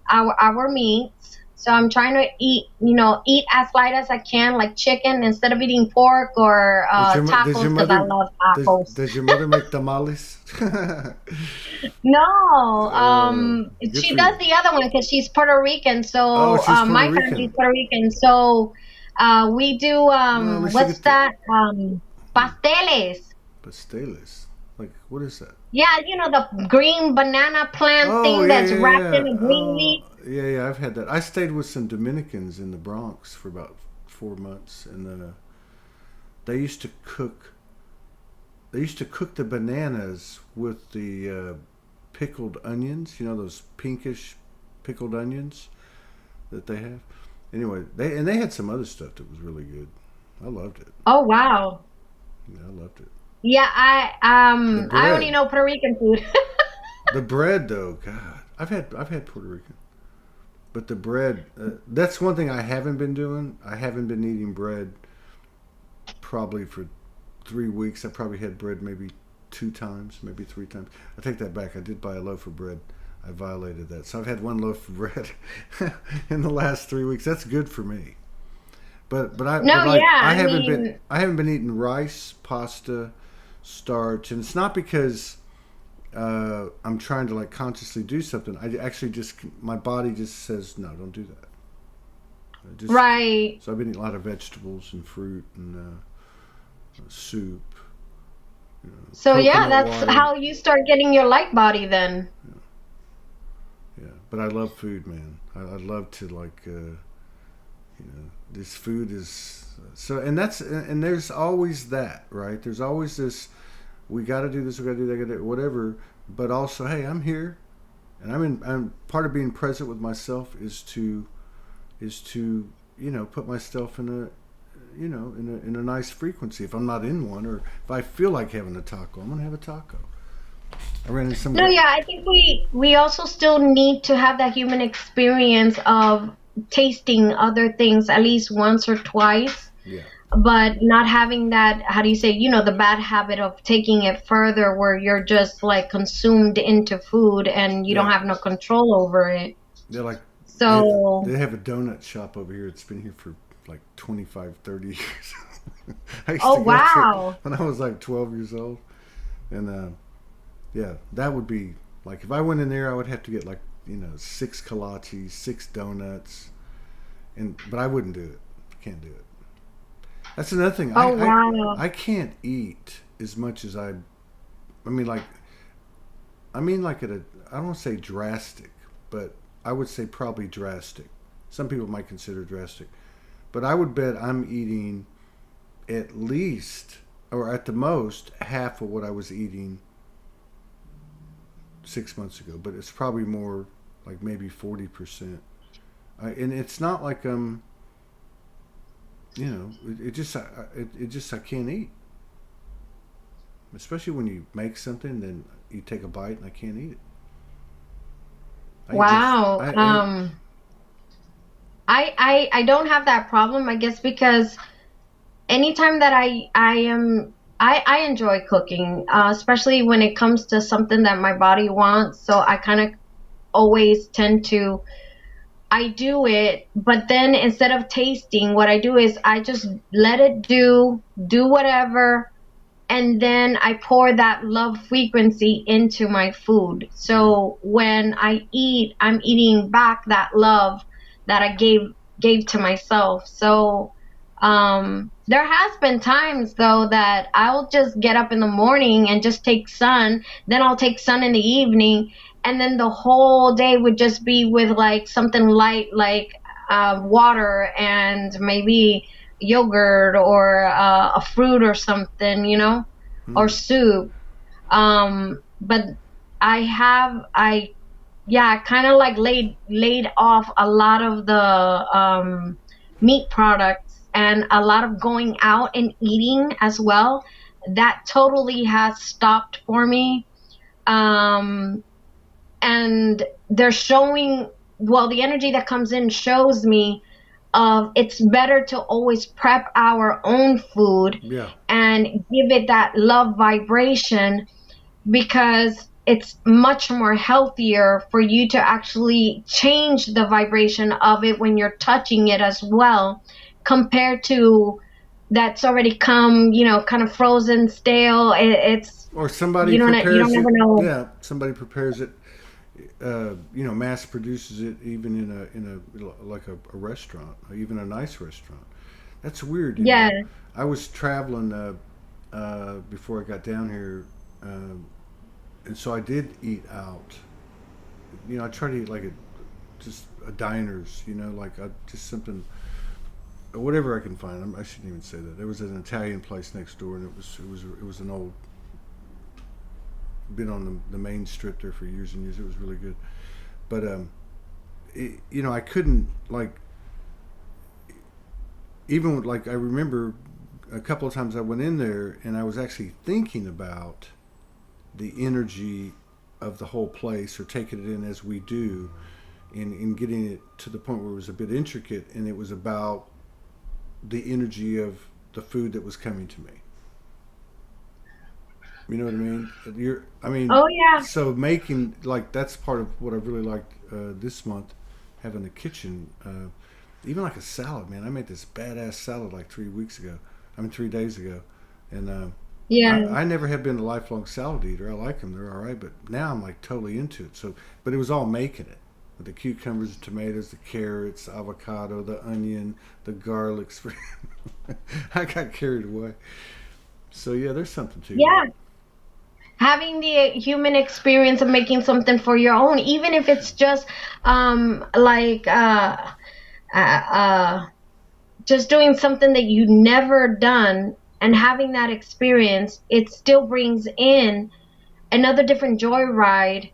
our meats. So I'm trying to eat as light as I can, like chicken, instead of eating pork or Does your tacos, because I mother love does tacos. does your mother make tamales? No, Good she for does you. the other one because she's Puerto Rican. Oh, So she's Puerto my family's Rican. Puerto Rican. So we do, Well, at least you what's get the that? Pasteles. pasteles. Like, what is that? Yeah, the green banana plant Oh thing yeah, that's yeah, wrapped yeah. in a green Oh leaf. yeah, yeah. I've had that. I stayed with some Dominicans in the Bronx for about 4 months, and they used to cook. They used to cook the bananas with the pickled onions. You know those pinkish pickled onions that they have. Anyway, they had some other stuff that was really good. I loved it. Oh wow. Yeah, I loved it. Yeah, The I only bread, know Puerto Rican food. the bread though. God, I've had Puerto Rican, but the bread. That's one thing I haven't been doing. I haven't been eating bread probably for 3 weeks. I probably had bread maybe 2 times, maybe 3 times. I take that back. I did buy a loaf of bread. I violated that. So I've had one loaf of bread in the last 3 weeks. That's good for me. But No, yeah, like I mean, I haven't been eating rice, pasta, starch, and it's not because I'm trying to like consciously do something. I actually just my body just says no, don't do that. I just right. so I've been eating a lot of vegetables and fruit and soup, So yeah, coconut that's water. how you start getting your light body then. Yeah, but I love food, man. I love to like this food is so, and there's always that, right? There's always this. We got to do this. We got to do that. Gotta do whatever. But also, hey, I'm here, and I'm part of being present with myself is to put myself in a nice frequency. If I'm not in one, or if I feel like having a taco, I'm gonna have a taco. I ran into some No, guy. yeah, I think we also still need to have that human experience of tasting other things at least once or twice, Yeah, but not having that, how do you say, the bad habit of taking it further where you're just like consumed into food and you don't yeah. have no control over it. They're like they So, they have a donut shop over here. It's been here for like 25, 30 years. I used oh to go to it wow. when I was like 12 years old, and yeah, that would be like if I went in there, I would have to get like 6 kolaches, 6 donuts, and but I wouldn't do it. Can't do it. That's another thing. Oh I wow. I can't eat as much as I. I mean like at a. I don't want to say drastic, but I would say probably drastic. Some people might consider drastic, but I would bet I'm eating at least or at the most half of what I was eating 6 months ago. But it's probably more like maybe 40%. And it's not like you know, it just I can't eat. Especially when you make something, then you take a bite and I can't eat it. I eat my Wow. I don't have that problem, I guess, because anytime that I enjoy cooking, especially when it comes to something that my body wants. So I kind of always tend to I do it, but then instead of tasting, what I do is I just let it do whatever, and then I pour that love frequency into my food. mm, So when I eat, I'm eating back that love that I gave to myself. So there has been times though that I'll just get up in the morning and just take sun, then I'll take sun in the evening, and then the whole day would just be with like something light like water and maybe yogurt or a fruit or something, or mm. soup. But I yeah, kind of like laid off a lot of the meat products and a lot of going out and eating as well. That totally has stopped for me. Um, and they're showing, well, the energy that comes in shows me of it's better to always prep our own food Yeah. and give it that love vibration, because it's much more healthier for you to actually change the vibration of it when you're touching it as well, compared to that's already come, kind of frozen, stale. It's Or somebody you don't prepares ever it. know. Yeah, somebody prepares it. Mass produces it even in a like a restaurant, or even a nice restaurant. That's weird. Yeah, I was traveling before I got down here, and so I did eat out. I try to eat like just a diners. Like just something, whatever I can find. I shouldn't even say that. There was an Italian place next door, and it was an old, been on the main strip there for years and years. It was really good, but I couldn't, like, even like, I remember a couple of times I went in there and I was actually thinking about the energy of the whole place, or taking it in as we do, and getting it to the point where it was a bit intricate, and it was about the energy of the food that was coming to me. You know what I mean? oh yeah, So making, like, that's part of what I really liked this month, having a kitchen. Even like a salad, man. I made this badass salad like 3 weeks ago. 3 days ago, and yeah, I never have been a lifelong salad eater. I like them; they're all right. But now I'm like totally into it. So, but it was all making it with the cucumbers, the tomatoes, the carrots, the avocado, the onion, the garlic. I got carried away. So yeah, there's something to that. yeah. Having the human experience of making something for your own, even if it's just like uh, uh, just doing something that you never done, and having that experience, it still brings in another different joyride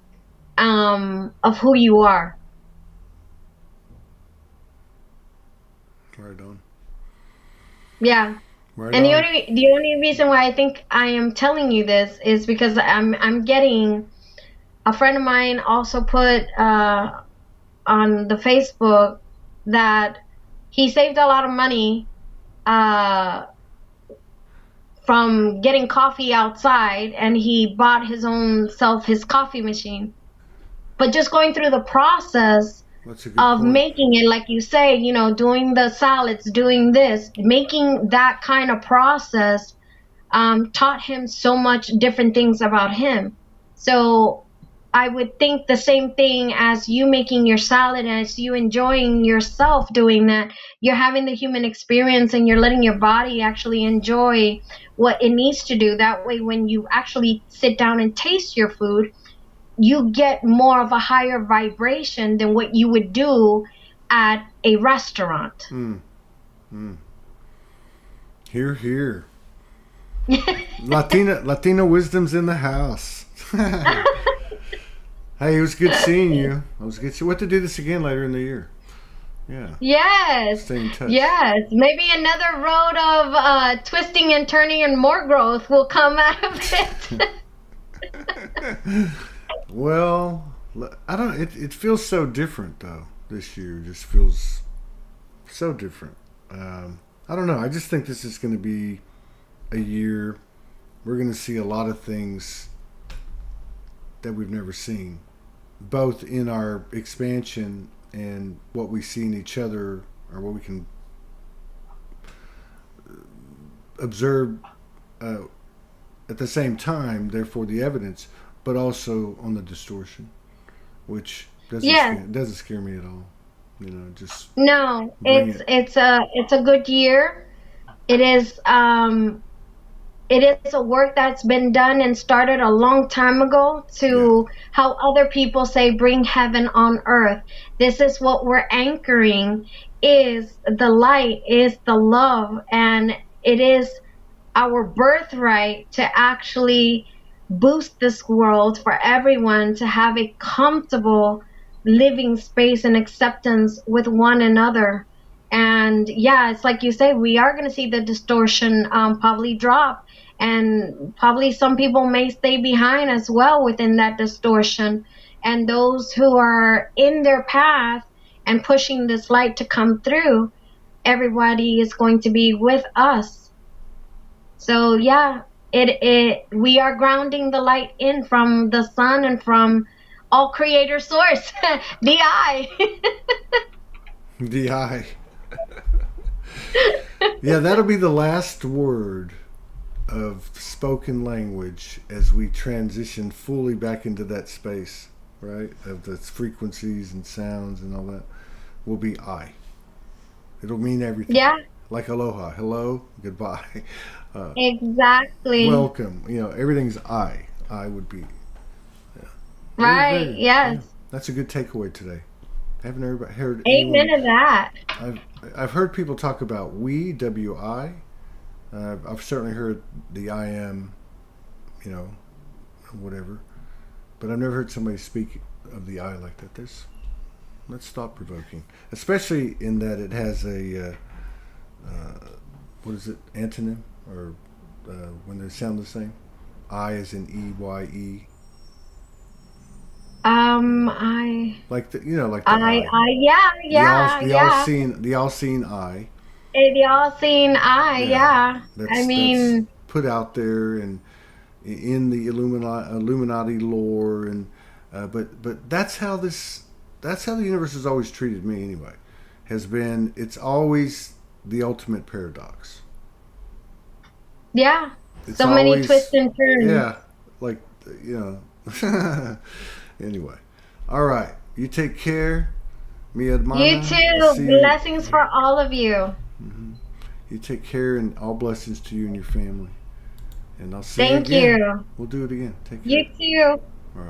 of who you are. Right on. Yeah. Right And the on. only the only reason why I think I am telling you this is because I'm getting, a friend of mine also put on the Facebook that he saved a lot of money uh, from getting coffee outside, and he bought his own self his coffee machine. But just going through the process That's a good of point. making it, like you say, doing the salads, doing this, making that kind of process taught him so much different things about him. So I would think the same thing as you making your salad, as you enjoying yourself doing that. You're having the human experience and you're letting your body actually enjoy what it needs to do. That way, when you actually sit down and taste your food, you get more of a higher vibration than what you would do at a restaurant. Mm, mm. Here, here. Latina wisdom's in the house. Hey, it was good seeing you. It was good. What to do this again later in the year? Yeah. Yes, Stay in touch. yes. Maybe another road of twisting and turning and more growth will come out of it. Well, I don't. It feels so different though. This year just feels so different. I don't know. I just think this is going to be a year. We're going to see a lot of things that we've never seen, both in our expansion and what we see in each other, or what we can observe uh, at the same time. Therefore, the evidence, but also on the distortion, which Yes. doesn't scare me at all. You know, just No, bring it. it's a good year. It is it is a work that's been done and started a long time ago Yeah, to how other people say bring heaven on earth. This is what we're anchoring is the light, is the love, and it is our birthright to actually boost this world for everyone to have a comfortable living space and acceptance with one another. And yeah, it's like you say, we are going to see the distortion probably drop, and probably some people may stay behind as well within that distortion. And those who are in their path and pushing this light to come through, everybody is going to be with us. So yeah, it we are grounding the light in from the sun and from all creator source, the I. the eye. Yeah, that'll be the last word of spoken language as we transition fully back into that space, right? Of the frequencies and sounds and all that will be I. It'll mean everything. Yeah, Like aloha, hello, goodbye, uh, exactly. welcome. You know, everything's I. I would be. Yeah. Very, Right. very. Yeah. Yes. That's a good takeaway today. Haven't heard Amen anyone. to that. I've I've heard people talk about we, W-I. I've certainly heard the I am, you know, whatever. But I've never heard somebody speak of the I like that. That's thought provoking, especially in that it has a what is it, antonym, or when they sound the same. I as in E-Y-E, I, like like the eye, yeah, yeah, yeah. the all seeing eye. The all seeing eye, Yeah, yeah. I that's mean, put out there and in the Illuminati lore, and but that's how the universe has always treated me anyway. Has been, it's always the ultimate paradox. yeah. It's So many twists always, and turns. yeah, like, you know. Anyway, all right. You take care, mi You hermana. too. See you. Blessings for all of you. Hmm. You take care, and all blessings to you and your family. And I'll see you Thank again. you. We'll do it again. Take You care. too.